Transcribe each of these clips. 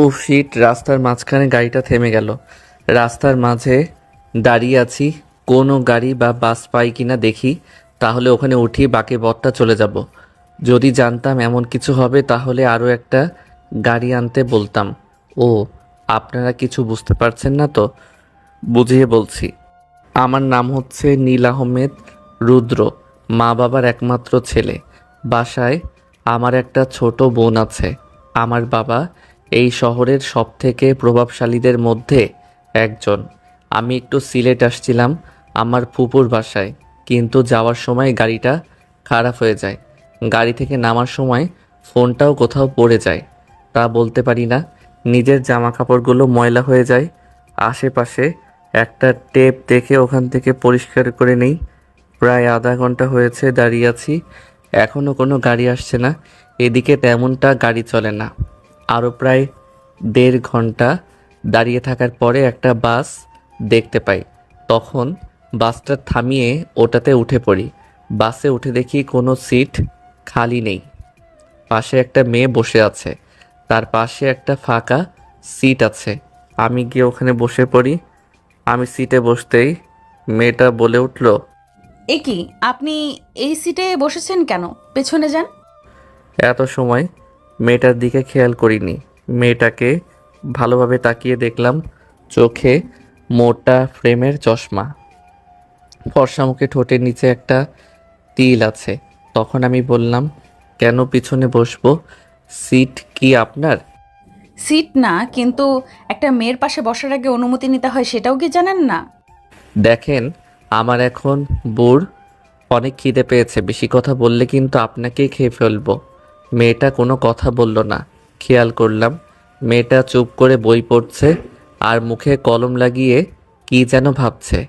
উফ শিট, রাস্তার মাঝখানে গাড়িটা থেমে গেল। রাস্তার মাঝে দাঁড়িয়ে আছি, কোনো গাড়ি বা বাস পাই কিনা দেখি, তাহলে ওখানে উঠি, বাকি পথটা চলে যাব। যদি জানতাম এমন কিছু হবে তাহলে আরও একটা গাড়ি আনতে বলতাম। ও, আপনারা কিছু বুঝতে পারছেন না তো? বুঝিয়ে বলছি। আমার নাম হচ্ছে নীল আহমেদ রুদ্র, মা বাবার একমাত্র ছেলে। বাসায় আমার একটা ছোট বোন আছে। আমার বাবা এই শহরের সবথেকে প্রভাবশালীদের মধ্যে একজন। আমি একটু সিলেট আসছিলাম আমার ফুপুর বাসায়, কিন্তু যাওয়ার সময় গাড়িটা খারাপ হয়ে যায়। গাড়ি থেকে নামার সময় ফোনটাও কোথাও পড়ে যায়। তা বলতে পারি না, নিজের জামা কাপড়গুলো ময়লা হয়ে যায়। আশেপাশে একটা টেপ দেখে ওখান থেকে পরিষ্কার করে নেই। প্রায় আধা ঘন্টা হয়েছে দাঁড়িয়ে আছি, এখনও কোনো গাড়ি আসছে না। এদিকে তেমনটা গাড়ি চলে না। আরও প্রায় 1.5 ঘন্টা দাঁড়িয়ে থাকার পরে একটা বাস দেখতে পাই। তখন বাসটা থামিয়ে ওটাতে উঠে পড়ি। বাসে উঠে দেখি কোনো সিট খালি নেই। পাশে একটা মেয়ে বসে আছে, তার পাশে একটা ফাঁকা সিট আছে। আমি গিয়ে ওখানে বসে পড়ি। আমি সিটে বসতেই মেয়েটা বলে উঠল, এ কি, আপনি এই সিটে বসেছেন কেন? পেছনে যান। এত সময় মেয়েটার দিকে খেয়াল করিনি। মেয়েটাকে ভালোভাবে তাকিয়ে দেখলাম, চোখে মোটা ফ্রেমের চশমা, ফর্সা মুখে, ঠোঁটের নিচে একটা তিল আছে। তখন আমি বললাম, কেন পিছনে বসবো? সিট কি আপনার? সিট না, কিন্তু একটা মেয়ের পাশে বসার আগে অনুমতি নিতে হয়, সেটাও কি জানেন না? দেখেন, আমার এখন বুড় অনেক খিদে পেয়েছে, বেশি কথা বললে কিন্তু আপনাকেই খেয়ে ফেলবো। মেয়েটা কোনো কথা বলল না। খেয়াল করলাম মেয়েটা চুপ করে বই পড়ছে আর মুখে কলম লাগিয়ে কি যেন ভাবছে।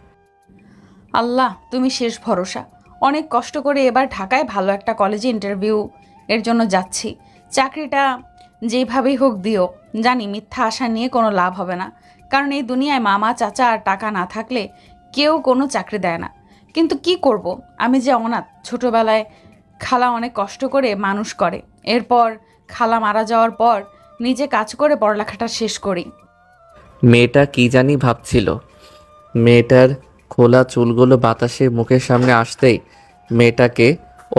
আল্লাহ, তুমি শেষ ভরসা। অনেক কষ্ট করে এবার ঢাকায় ভালো একটা কলেজে ইন্টারভিউ এর জন্য যাচ্ছি। চাকরিটা যেইভাবেই হোক দিও। জানি মিথ্যা আশা নিয়ে কোনো লাভ হবে না, কারণ এই দুনিয়ায় মামা চাচা আর টাকা না থাকলে কেউ কোনো চাকরি দেয় না। কিন্তু কি করব, আমি যে অনাথ। ছোটবেলায় খালা অনেক কষ্ট করে মানুষ করে, এরপর খালা মারা যাওয়ার পর নিজে কাজ করে পড়ালেখাটা শেষ করি। মেয়েটা কি জানি ভাবছিল। মেয়েটার খোলা চুলগুলো বাতাসে মুখের সামনে আসতেই মেয়েটাকে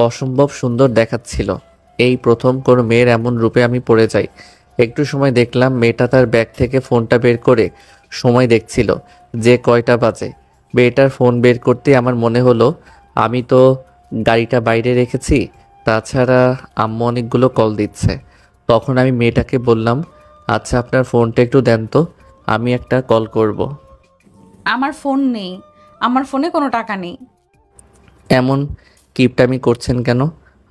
অসম্ভব সুন্দর দেখাচ্ছিল। এই প্রথম কোনো মেয়ের এমন রূপে আমি পড়ে যাই। একটু সময় দেখলাম মেয়েটা তার ব্যাগ থেকে ফোনটা বের করে সময় দেখছিল যে কয়টা বাজে। মেয়েটার ফোন বের করতে আমার মনে হলো আমি তো গাড়িটা বাইরে রেখেছি, তাছাড়া আম্মু অনেকগুলো কল দিচ্ছে। তখন আমি মেয়েটাকে বললাম, আচ্ছা আপনার ফোনটা একটু দেন তো, আমি একটা কল করব। আমার ফোন নেই, আমার ফোনে কোনো টাকা নেই। এমন কিপটামি করছেন কেন?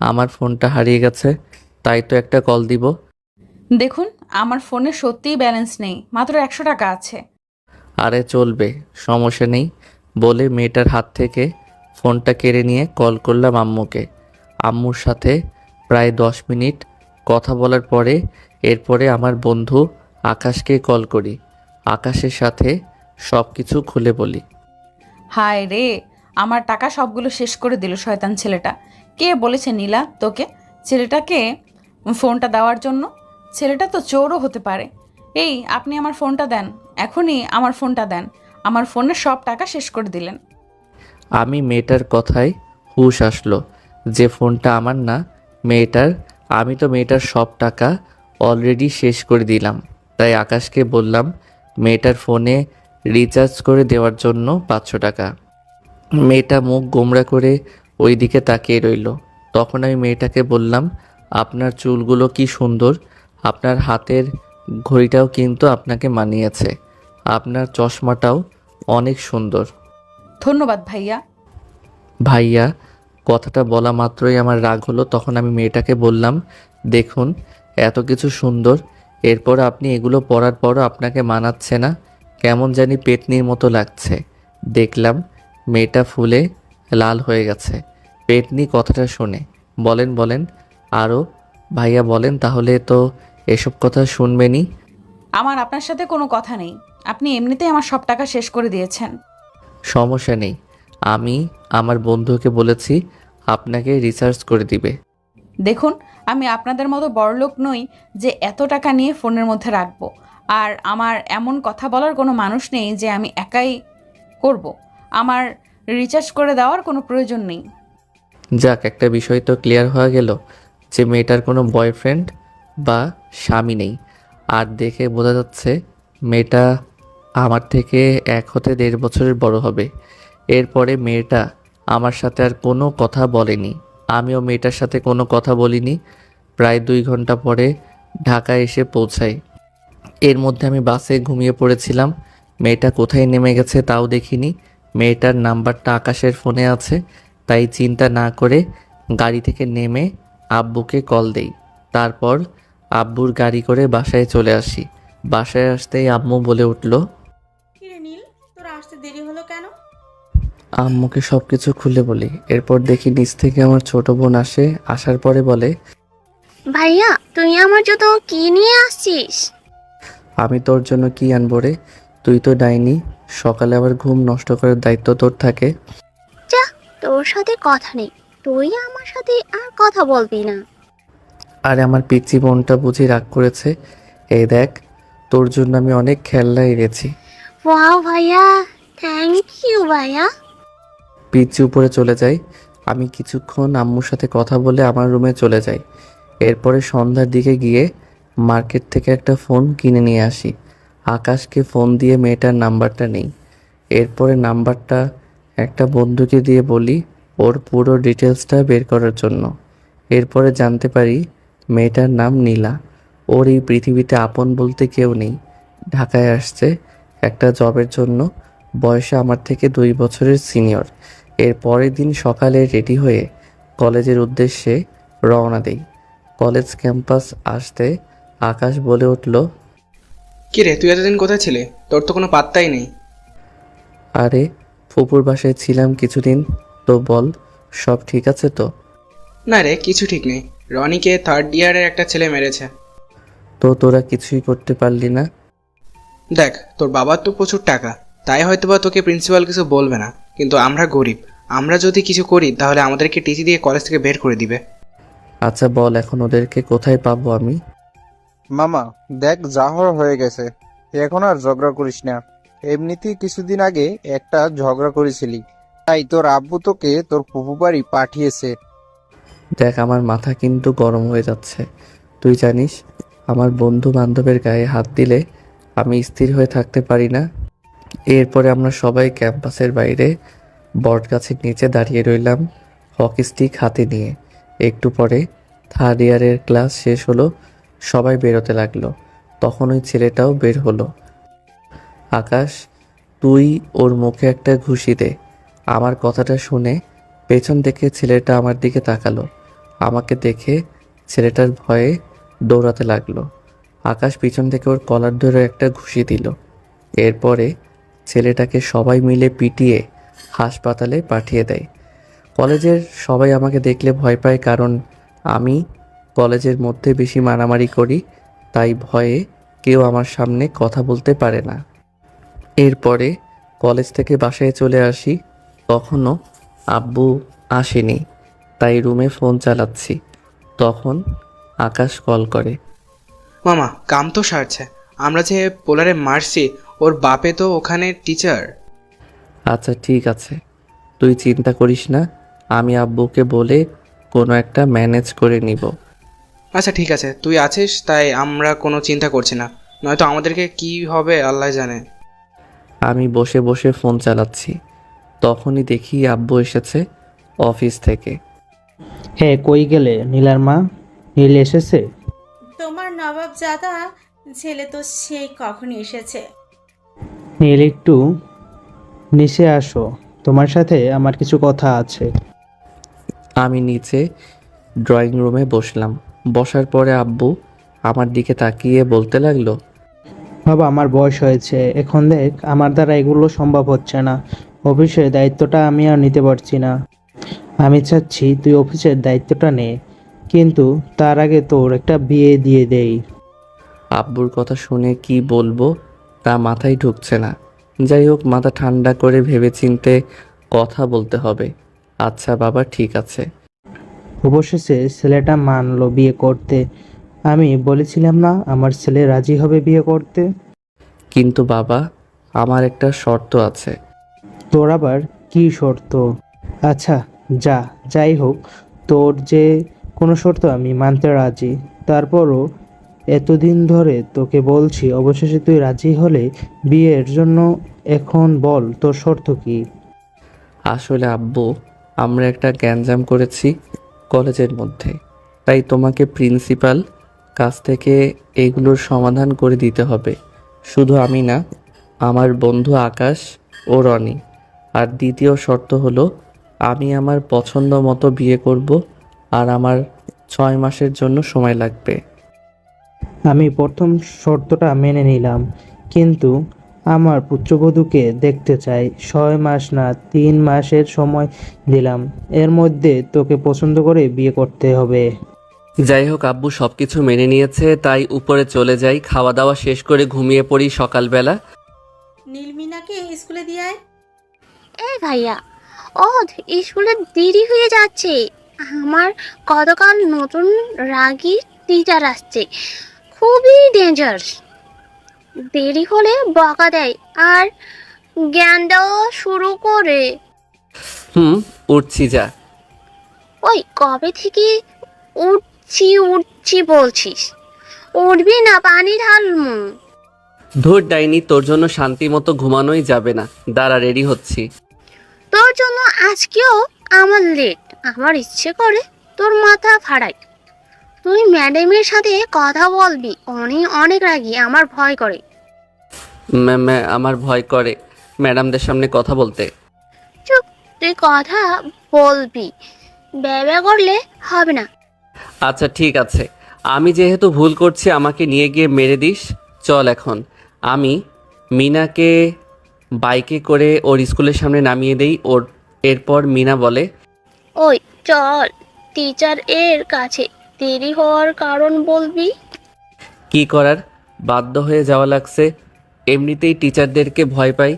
আমার ফোনটা হারিয়ে গেছে, তাই তো একটা কল দিব। দেখুন, আমার ফোনে সত্যিই ব্যালেন্স নেই, মাত্র 100 টাকা আছে। আরে চলবে, সমস্যা নেই বলে মেয়েটার হাত থেকে ফোনটা কেড়ে নিয়ে কল করলাম আম্মুকে। আম্মুর সাথে প্রায় 10 মিনিট কথা বলার পরে এরপরে আমার বন্ধু আকাশকে কল করি। আকাশের সাথে সব কিছু খুলে বলি। হায় রে, আমার টাকা সবগুলো শেষ করে দিল শয়তান ছেলেটা। কে বলেছে নীলা তোকে ছেলেটাকে ফোনটা দেওয়ার জন্য? ছেলেটা তো চোরও হতে পারে। এই, আপনি আমার ফোনটা দেন, এখনই আমার ফোনটা দেন। আমার ফোনের সব টাকা শেষ করে দিলেন। আমি মেয়েটার কথায় হুঁশ আসলো যে ফোনটা আমার না, মেয়েটার। আমি তো মেয়েটার সব টাকা অলরেডি শেষ করে দিলাম। তাই আকাশকে বললাম মেয়েটার ফোনে রিচার্জ করে দেওয়ার জন্য 500 টাকা। মেয়েটা মুখ গোমড়া করে ওই দিকে তাকিয়ে রইল। তখন আমি মেয়েটাকে বললাম, আপনার চুলগুলো কি সুন্দর, আপনার হাতের ঘড়িটাও কিন্তু আপনাকে মানিয়েছে, আপনার চশমাটাও অনেক সুন্দর। ধন্যবাদ ভাইয়া। ভাইয়া কথাটা বলা মাত্রই আমার রাগ হলো। তখন আমি মেয়েটাকে বললাম, দেখুন এত কিছু সুন্দর, এরপর আপনি এগুলো পরার পরও আপনাকে মানাচ্ছে না, কেমন জানি পেতনির মতো লাগছে। দেখলাম মেয়েটা ফুলে লাল হয়ে গেছে পেতনি কথাটা শুনে। বলেন বলেন আরও, ভাইয়া বলেন, তাহলে তো এসব কথা শুনবেনই। আমার আপনার সাথে কোনো কথা নেই, আপনি এমনিতেই আমার সব টাকা শেষ করে দিয়েছেন। সমস্যা নেই, আমি আমার বন্ধুকে বলেছি আপনাকে রিসার্চ করে দিবে। দেখুন, আমি আপনাদের মতো বড়লোক নই যে এত টাকা নিয়ে ফোনের মধ্যে রাখবো। আর আমার এমন কথা বলার কোনো মানুষ নেই যে আমি একাই করব। আমার রিচার্জ করে দেওয়ার কোনো প্রয়োজন নেই। যাক, একটা বিষয় তো ক্লিয়ার হয়ে গেল যে মেয়েটার কোনো বয়ফ্রেন্ড বা স্বামী নেই। আর দেখে বোঝা যাচ্ছে মেয়েটা আমার থেকে 1 হতে 1.5 বছরের বড় হবে। এরপরে মেয়েটা আমার সাথে আর কোনো কথা বলেনি, আমিও মেয়েটার সাথে কোনো কথা বলিনি। প্রায় 2 ঘন্টা পরে ঢাকায় এসে পৌঁছাই। এর মধ্যে আমি বাসে ঘুমিয়ে পড়েছিলাম। মেয়েটা কোথায় নেমে গেছে তাও দেখিনি। মেয়েটার নাম্বারটা আকাশের ফোনে আছে, তাই চিন্তা না করে গাড়ি থেকে নেমে আব্বুকে কল দেই। তারপর আব্বুর গাড়ি করে বাসায় চলে আসি। বাসায় আসতেই আম্মু বলে উঠল, কিরে নীল, তোর আসতে দেরি হলো কেন? আম্মুকে সব কিছু খুলে বলি। এরপর দেখি নিচ থেকে আমার ছোট বোন আসে। আসার পরে বলে, ভাইয়া তুই আমার জন্য কি নিয়ে আসছিস? আমি তোর জন্য কি আনবো রে? তুই তো ডাইনি, সকালে আবার ঘুম নষ্ট করার দায়িত্ব তোর থাকে। যা, তোর সাথে কথা নেই। তুই আমার সাথে আর কথা বলবি না। আর আমার পিচ্চি বোনটা বুঝি রাগ করেছে। এই দেখ, তোর জন্য আমি অনেক খেলনা এনেছি। ওয়াও ভাইয়া, থ্যাংক ইউ ভাইয়া। পিচ্চি উপরে চলে যাই। আমি কিছুক্ষণ আম্মুর সাথে কথা বলে আমার রুমে চলে যাই। এরপরে সন্ধ্যার দিকে গিয়ে মার্কেট থেকে একটা ফোন কিনে নিয়ে আসি। আকাশকে ফোন দিয়ে মেয়েটার নাম্বারটা নেই। এরপরে নাম্বারটা একটা বন্ধুকে দিয়ে বলি ওর পুরো ডিটেলসটা বের করার জন্য। এরপরে জানতে পারি মেয়েটার নাম নীলা। ওর এই পৃথিবীতে আপন বলতে কেউ নেই। ঢাকায় আসছে একটা জবের জন্য। বয়সে আমার থেকে 2 বছরের সিনিয়র। এর পরের দিন সকালে রেডি হয়ে কলেজের উদ্দেশ্যে রওনা দেই। কলেজ ক্যাম্পাস আসতে আকাশ বলে উঠল, কিরে, তুই এতদিন কোথায় ছিলে? তোর তো কোনো পাত্তাই নেই। আরে ফুপুর বাসায় ছিলাম কিছুদিন। তো বল, সব ঠিক আছে তো? না রে, কিছু ঠিক নেই। রনিকে 3rd ইয়ারের একটা ছেলে মেরেছে। তো তোরা কিছুই করতে পারলি না? দেখ, তোর বাবার তো প্রচুর টাকা, তাই হয়তোবা তোকে প্রিন্সিপাল কিছু বলবে না, কিন্তু আমরা গরিব। আমরা যদি কিছু করি তাহলে আমাদেরকে টিসি দিয়ে কলেজ থেকে বের করে দিবে। আচ্ছা বল, এখন ওদেরকে কোথায় পাবো আমি? মামা, দেখ যা হওয়ার হয়ে গেছে। এখন আর ঝগড়া করিস না। এমনিতেই কিছুদিন আগে একটা ঝগড়া করেছিলি, তাই তোর আব্বু তোকে তোর ফুফু বাড়ি পাঠিয়েছে। দেখ, আমার মাথা কিন্তু গরম হয়ে যাচ্ছে। তুই জানিস আমার বন্ধু বান্ধবের গায়ে হাত দিলে আমি স্থির হয়ে থাকতে পারি না। এরপরে আমরা সবাই ক্যাম্পাসের বাইরে বটগাছের নিচে দাঁড়িয়ে রইলাম, হকি স্টিক হাতে নিয়ে। একটু পরে 3rd ইয়ারের ক্লাস শেষ হলো, সবাই বেরোতে লাগলো। তখন ওই ছেলেটাও বের হলো। আকাশ, তুই ওর মুখে একটা ঘুষি দে। আমার কথাটা শুনে পেছন থেকে ছেলেটা আমার দিকে তাকালো। আমাকে দেখে ছেলেটার ভয়ে দৌড়াতে লাগলো। আকাশ পিছন থেকে ওর কলার ধরে একটা ঘুষি দিল। এরপরে ছেলেটাকে সবাই মিলে পিটিয়ে হাসপাতালে পাঠিয়ে দেয়। কলেজের সবাই আমাকে দেখলে ভয় পায়, কারণ আমি কলেজের মধ্যে বেশি মারামারি করি। তাই ভয়ে কেউ আমার সামনে কথা বলতে পারে না। এরপরে কলেজ থেকে বাসায় চলে আসি। তখনও আব্বু আসেনি, তাই রুমে ফোন চালাচ্ছি। তখন আকাশ কল করে। মামা, কাম তো সারছে। আমরা যে পোলারে মারছি, ওর বাপে তো ওখানে টিচার। আচ্ছা ঠিক আছে, তুই চিন্তা করিস না, আমি আব্বুকে বলে কোনো একটা ম্যানেজ করে নিব। আচ্ছা ঠিক আছে, তুই আছিস তাই আমরা কোনো চিন্তা করছি না, নয়তো আমাদেরকে কি হবে আল্লাহ জানে। আমি বসে বসে ফোন চালাচ্ছি। তখনই দেখি আব্বু এসেছে অফিস থেকে। হ্যাঁ, কই গেলে নীলার মা? নীল এসেছে? তোমার নবাবজাদা ছেলে তো সেই কখনই এসেছে। নীল, একটু নিচে আসো, তোমার সাথে আমার কিছু কথা আছে। আমি নিচে ড্রয়িং রুমে বসলাম। বসার পরে আব্বু আমার দিকে তাকিয়ে বলতে লাগলো, বাবা, আমার বয়স হয়েছে এখন, দেখ আমার দ্বারা এগুলো সম্ভব হচ্ছে না। অফিসের দায়িত্বটা আমি আর নিতে পারছি না। আমি চাচ্ছি তুই অফিসের দায়িত্বটা নে, কিন্তু তার আগে তোর একটা বিয়ে দিয়ে দেই। আব্বুর কথা শুনে কি বলবো তা মাথায় ঢুকছে না। যাই হোক, মাথা ঠান্ডা করে ভেবেচিন্তে কথা বলতে হবে। আচ্ছা বাবা, ঠিক আছে। অবশেষে ছেলেটা মানলো বিয়ে করতে। আমি বলেছিলাম না আমার ছেলে রাজি হবে বিয়ে করতে। কিন্তু বাবা, আমার একটা শর্ত আছে। তোর আবার কি শর্ত? আচ্ছা, যাই হোক, তোর যে কোনো শর্ত আমি মানতে রাজি। তারপরও এতদিন ধরে তোকে বলছি, অবশেষে তুই রাজি হলে বিয়ের জন্য। এখন বল তোর শর্ত কি? আসলে আব্বু, আমরা একটা গ্যাঞ্জাম করেছি কলেজের মধ্যে, তাই তোমাকে প্রিন্সিপাল কাছ থেকে এইগুলোর সমাধান করে দিতে হবে। শুধু আমি না, আমার বন্ধু আকাশ ও রনি। আর দ্বিতীয় শর্ত হলো, আমি আমার পছন্দ মতো বিয়ে করব, আর আমার 6 মাসের জন্য সময় লাগবে। আমি প্রথম শর্তটা মেনে নিলাম, কিন্তু আমার পুত্রবধূকে দেখতে চাই। 6 মাস না, 3 মাসের সময় দিলাম। এর মধ্যে তোকে পছন্দ করে বিয়ে করতে হবে। যাই হোক আব্বু সব কিছু মেনে নিয়েছে, তাই উপরে চলে যাই, খাওয়া দাওয়া শেষ করে ঘুমিয়ে পড়ি সকালবেলা। নীলমিনাকে স্কুলে দিয়ে আয়। এই ভাইয়া, স্কুলে দেরি হয়ে যাচ্ছে। আমার গতকাল নতুন রাগী টিচার আসছে, খুবই ডেঞ্জারাস। দেরি হলে বকা দেয় আর জ্ঞান দেওয়া শুরু করে। উঠছি যা। ওই কবে থেকে উঠছি বলছিস? উঠবি না, পানি ঢালমু। ধুর ডাইনি, তোর জন্য শান্তি মতো ঘুমানোই যাবে না। দাঁড়া, রেডি হচ্ছি। তোর জন্য আজকেও আমার লেট। আমার ইচ্ছে করে তোর মাথা ফাড়াই। তুই ম্যাডামের সাথে কথা বলবি, উনি অনেক রাগী, আমার ভয় করে। আমার ভয় করে ম্যাডামদের সামনে কথা বলতে। চুপ, তুই কথা বলবি, ব্যবহার করলে হবে না। আচ্ছা ঠিক আছে, আমি যেহেতু ভুল করছি আমাকে নিয়ে গিয়ে মেরে দিস। চল এখন। আমি মিনাকে বাইকে করে ওর স্কুলের সামনে নামিয়ে দেই। এরপর মিনা বলে, ওই চল, টিচার এর কাছে দেরি হওয়ার কারণ বলবি। কি করার, বাধ্য হয়ে যাওয়া লাগছে। এমনিতেই টিচারদেরকে ভয় পাই।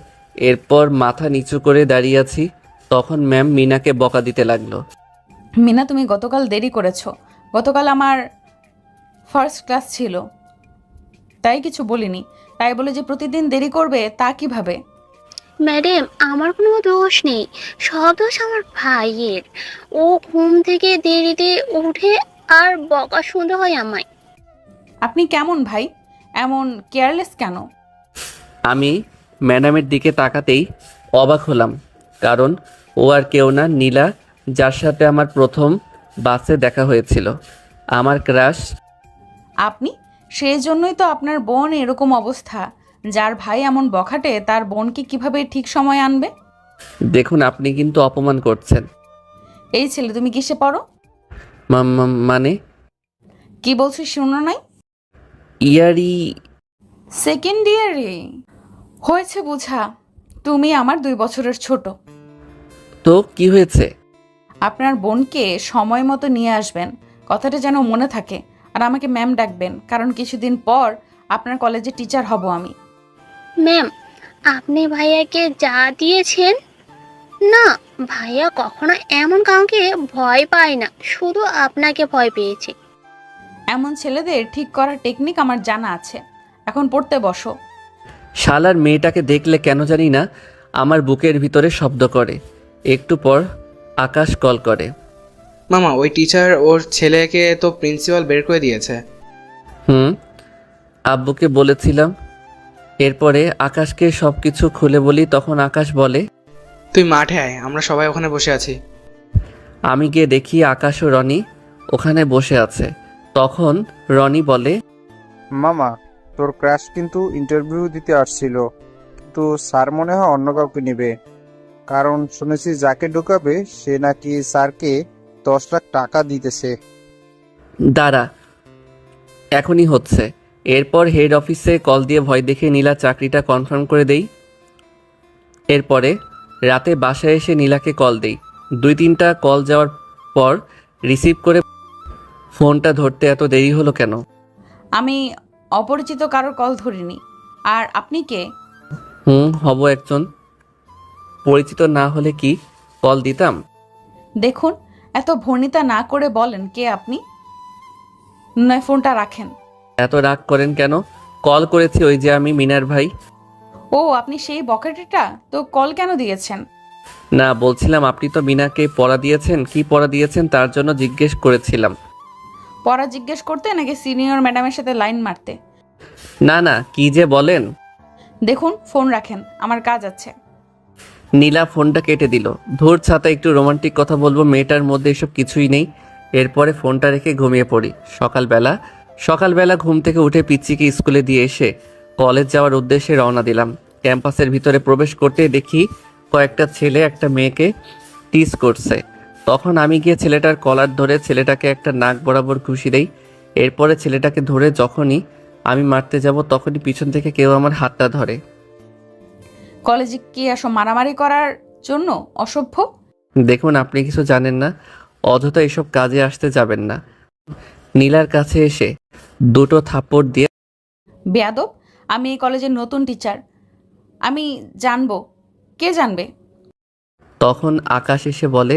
এরপর মাথা নিচু করে দাঁড়িয়ে আছি, তখন ম্যাম মিনাকে বকা দিতে লাগলো। মিনা, তুমি গতকাল দেরি করেছো। গতকাল আমার ফার্স্ট ক্লাস ছিল, তাই কিছু বলিনি। তাই বলে যে প্রতিদিন দেরি করবে তা কিভাবে? ম্যাডাম, আমার কোনো দোষ নেই, সব দোষ আমার ভাইয়ের। ও ঘুম থেকে দেরিতে উঠে আর বকা শুনতে হয় আমায়। আপনি কেমন ভাই, এমন কেয়ারলেস কেন? আমি ম্যাডামের দিকে তাকাতেই অবাক হলাম, কারণ ও আর কেউ না, নীলা, যার সাথে আমার প্রথম বাসে দেখা হয়েছিল, আমার ক্রাশ। আপনি, সেই জন্যই তো আপনার বোন এরকম অবস্থা। যার ভাই এমন বখাটে, তার বোনকে কিভাবে ঠিক সময় আনবে? দেখুন, আপনি কিন্তু অপমান করছেন। এই ছেলে, তুমি কিসে পড়ো? মানে কি বলছি শুনো নাই? ইয়ারি। সেকেন্ড ইয়ারে হয়েছে বুঝা। তুমি আমার 2 বছরের ছোট। তো কি হয়েছে? আপনার বোনকে সময় মতো নিয়ে আসবেন, কথাটা যেন মনে থাকে। আর আমাকে ম্যাম ডাকবেন, কারণ কিছুদিন পর আপনার কলেজে টিচার হব আমি। ম্যাম, আপনি ভাইয়াকে যা দিয়েছেন না, ভাইয়া কখনো এমন কাউকে ভয় পায় না, শুধু আপনাকে ভয় পেয়েছে। এমন ছেলেদের ঠিক করার টেকনিক আমার জানা আছে। এখন পড়তে বসো। শালার মেয়েটাকে দেখলে কেন জানি না আমার বুকের ভিতরে শব্দ করে। একটু পর আকাশ কল করে। মামা, ওই টিচার ওর ছেলেকে তো প্রিন্সিপাল বের করে দিয়েছে। আব্বুকে বলেছিলাম। এরপরে আকাশকে সব কিছু খুলে বলি, তখন আকাশ বলে, তুই মাঠে আয়, আমরা সবাই ওখানে বসে আছি। আমি গিয়ে দেখি আকাশ ও রনি ওখানে বসে আছে। তখন রনি বলে, মামা, তোর ক্রাশ কিন্তু ইন্টারভিউ দিতে আসছিল, কিন্তু স্যার মনে হয় অন্য কাউকে নেবে। কারণ শুনেছি যাকে ঢুকাবে সে নাকি স্যারকে 10 লাখ টাকা দিতেছে। দাঁড়া, এখনই হচ্ছে। এরপর হেড অফিসে কল দিয়ে ভয় দেখে নীলা চাকরিটা কনফার্ম করে দেই। এরপরে রাতে বাসায় এসে নীলাকে কল দেই। 2-3টা কল যাওয়ার পর রিসিভ করে, ফোনটা ধরতে এত দেরি হলো কেন? আমি অপরিচিত কারোর কল ধরিনি। আর আপনি কে? হব একজন। পরিচিত না হলে কি কল দিতাম? দেখুন, এত ভনিতা না করে বলেন কে আপনি, নয় ফোনটা রাখেন। এত রাগ করেন কেন? কল করেছি, ওই যে আমি মিনার ভাই। ও আপনি সেই বকেটেটা, তো কল কেন দিয়েছেন? না, বলছিলাম আপনি তো মিনাকে পড়া দিয়েছেন, কি পড়া দিয়েছেন তার জন্য জিজ্ঞেস করেছিলাম। পড়া জিজ্ঞেস করতে নাকি সিনিয়র ম্যাডামের সাথে লাইন মারতে? না না, কি যে বলেন। দেখুন ফোন রাখেন, আমার কাজ আছে। নীলা ফোনটা কেটে দিল। ধুর ছাতা, একটু রোমান্টিক কথা বলবো, মেয়েটার মধ্যে এসব কিছুই নেই। এরপরে ফোনটা রেখে ঘুমিয়ে পড়ি। সকালবেলা ঘুম থেকে উঠে পিচ্চিকে স্কুলে দিয়ে এসে কলেজ যাওয়ার উদ্দেশ্যে রওনা দিলাম। ক্যাম্পাসের ভিতরে প্রবেশ করতে দেখি কয়েকটা ছেলে একটা মেয়েকে টিজ করছে। তখন আমি গিয়ে ছেলেটার কলার ধরে ছেলেটাকে একটা নাক বরাবর ঘুষি দেই। এরপরে ছেলেটাকে ধরে যখনই আমি মারতে যাব তখনই পিছন থেকে কেউ আমার হাতটা ধরে। কলেজে কি আসো মারামারি করার জন্য, অসভ্য? দেখুন, আপনি কিছু জানেন না, অযথা এসব কাজে আসতে যাবেন না। নীলার কাছে এসে দুটো থাপ্পড় দিয়ে বেয়াদব, আমি এই কলেজের নতুন টিচার, আমি জানবো। কে জানবে? তখন আকাশ এসে বলে,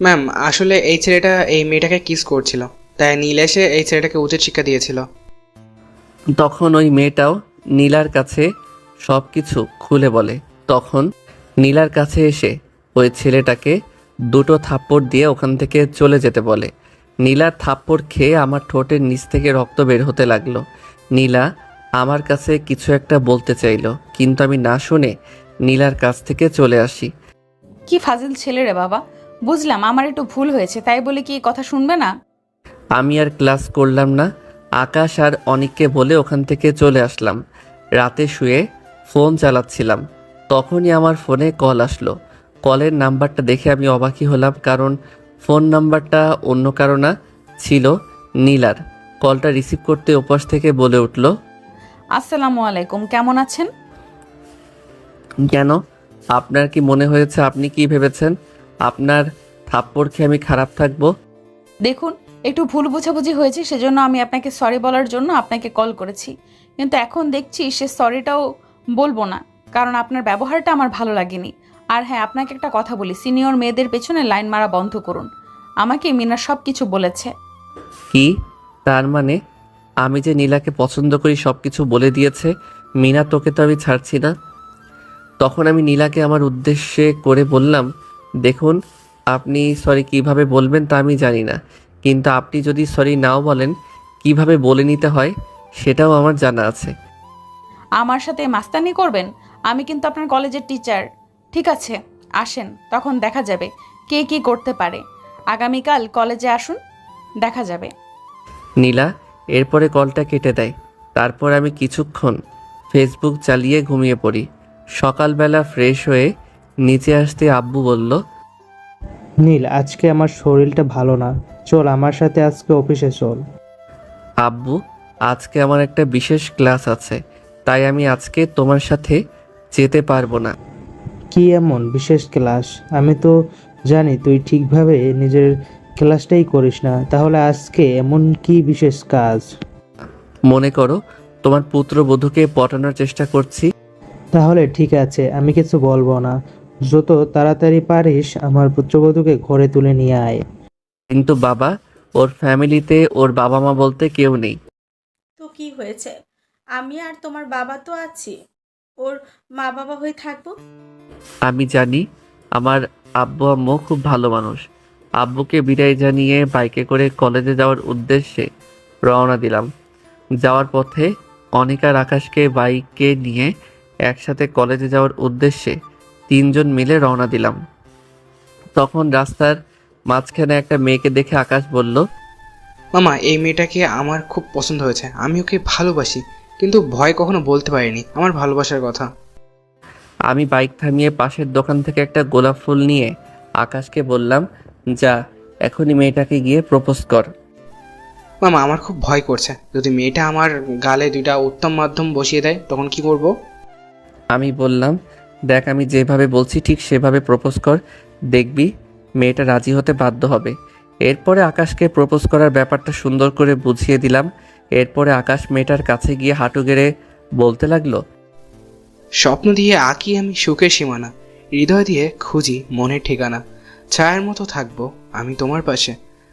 ম্যাম, আসলে এই ছেলেটা এই মেয়েটাকে কিস করছিল, তাই নীল এসে এই ছেলেটাকে উচিত শিক্ষা দিয়েছিল। তখন ওই মেয়েটাও নীলার কাছে সব কিছু খুলে বলে। তখন নীলার কাছে এসে ওই ছেলেটাকে দুটো থাপ্পড় দিয়ে ওখান থেকে চলে যেতে বলে। নীলার থাপ্পড় খেয়ে আমার ঠোঁটের নিচ থেকে রক্ত বের হতে লাগলো। নীলা আমার কাছে কিছু একটা বলতে চাইলো, কিন্তু আমি না শুনে নীলার কাছ থেকে চলে আসি। কি ফাজিল ছেলে রে বাবা, বুঝলাম আমার একটু ভুল হয়েছে, তাই বলে কি কথা শুনবে না? আমি আর ক্লাস করলাম না, আকাশ আর অনিককে বলে ওখান থেকে চলে আসলাম। রাতে শুয়ে ফোন চালাচ্ছিলাম, তখনই আমার ফোনে কল আসলো। কলের নাম্বারটা দেখে আমি অবাকই হলাম, কারণ ফোন নাম্বারটা অন্য কারো না, ছিল নীলার। কলটা রিসিভ করতে ওপাশ থেকে বলে উঠল, আসসালামু আলাইকুম, কেমন আছেন? কেন? আপনার কি মনে হয়েছে, আপনি কি ভেবেছেন আপনার থাপ্পড় খেয়ে আমি খারাপ থাকবো? দেখুন, একটু ভুল বোঝাবুঝি হয়েছে, সেজন্য আমি আপনাকে সরি বলার জন্য আপনাকে কল করেছি। কিন্তু এখন দেখছি সে সরিটাও বলবো না, কারণ আপনার ব্যবহারটা আমার ভালো লাগেনি। আর হ্যাঁ, আপনাকে একটা কথা বলি, সিনিয়র মেয়েদের পেছনে লাইন মারা বন্ধ করুন। আমাকে মিনা সব কিছু বলেছে। কি? তার মানে আমি যে নীলাকে পছন্দ করি সব কিছু বলে দিয়েছে? মিনা, তোকে তো আমি ছাড়ছি না। তখন আমি নীলাকে আমার উদ্দেশ্যে করে বললাম, দেখুন, আপনি সরি কিভাবে বলবেন তা আমি জানি না, কিন্তু আপনি যদি সরি নাও বলেন, কিভাবে বলে নিতে হয় সেটাও আমার জানা আছে। আমার সাথে মাস্তানি করবেন? আমি কিন্তু আপনার কলেজের টিচার। ঠিক আছে, আসেন, তখন দেখা যাবে কে কি করতে পারে। আগামীকাল কলেজে আসুন, দেখা যাবে। নীলা এরপরে কলটা কেটে দেয়। তারপর আমি কিছুক্ষণ ফেসবুক চালিয়ে ঘুমিয়ে পড়ি। সকালবেলা ফ্রেশ হয়ে নিচে আসতে আব্বু বলল, নীল, আজকে আমার শরীরটা ভালো না, চল আমার সাথে আজকে অফিসে চল। আব্বু, আজকে আমার একটা বিশেষ ক্লাস আছে, তাই আমি আজকে তোমার সাথে যেতে পারবো না। কি এমন বিশেষ ক্লাস? আমি তো জানি তুই ঠিকভাবে নিজের ক্লাসটাই করিস না, তাহলে আজকে এমন কি বিশেষ কাজ? মনে করো তোমার পুত্রবধূকে পটানোর চেষ্টা করছি। তাহলে ঠিক আছে, আমি কিছু বলবো না। যত তাড়াতাড়ি পারিস আমার পুত্রবধূকে ঘরে তুলে নিয়ে আয়। কিন্তু বাবা, ওর ফ্যামিলিতে ওর বাবা মা বলতে কেউ নেই। তো কি হয়েছে, আমি আর তোমার বাবা তো আছি, ওর মা বাবা হয়ে থাকবো। আমি জানি আমার আব্বু আম্মু খুব ভালো মানুষ। আব্বুকে বিদায় জানিয়ে বাইকে করে কলেজে যাওয়ার উদ্দেশ্যে রওনা দিলাম। যাওয়ার পথে অনিকার আকাশকে বাইকে নিয়ে একসাথে কলেজে যাওয়ার উদ্দেশ্যে তিনজন মিলে রওনা দিলাম। তখন রাস্তার মাঝখানে একটা মেয়েকে দেখে আকাশ বলল, মামা, এই মেয়েটাকে আমার খুব পছন্দ হয়েছে, আমি ওকে ভালোবাসি, কিন্তু ভয় কখনো বলতে পারিনি আমার ভালোবাসার কথা। আমি বাইক থামিয়ে পাশের দোকান থেকে একটা গোলাপ ফুল নিয়ে আকাশকে বললাম, যা এখনই মেয়েটাকে গিয়ে প্রপোজ কর। মামা, আমার খুব ভয় করছে, যদি মেয়েটা আমার গালে দুইটা উত্তম মাধ্যম বসিয়ে দেয় তখন কি করব? আমি বললাম, দেখ, আমি যেভাবে বলছি ঠিক সেভাবে প্রপোজ কর, দেখবি মেয়েটা রাজি হতে বাধ্য হবে। এরপরে আকাশকে প্রপোজ করার ব্যাপারটা সুন্দর করে বুঝিয়ে দিলাম। এরপরে আকাশ মেয়েটার কাছে গিয়ে হাঁটু গেড়ে বলতে লাগলো, স্বপ্ন দিয়ে আঁকি আমি সুখের সীমানা, হৃদয় দিয়ে খুঁজি মনের ঠিকানা, ছায়ার মতো থাকবো আমি তোমার পাশে,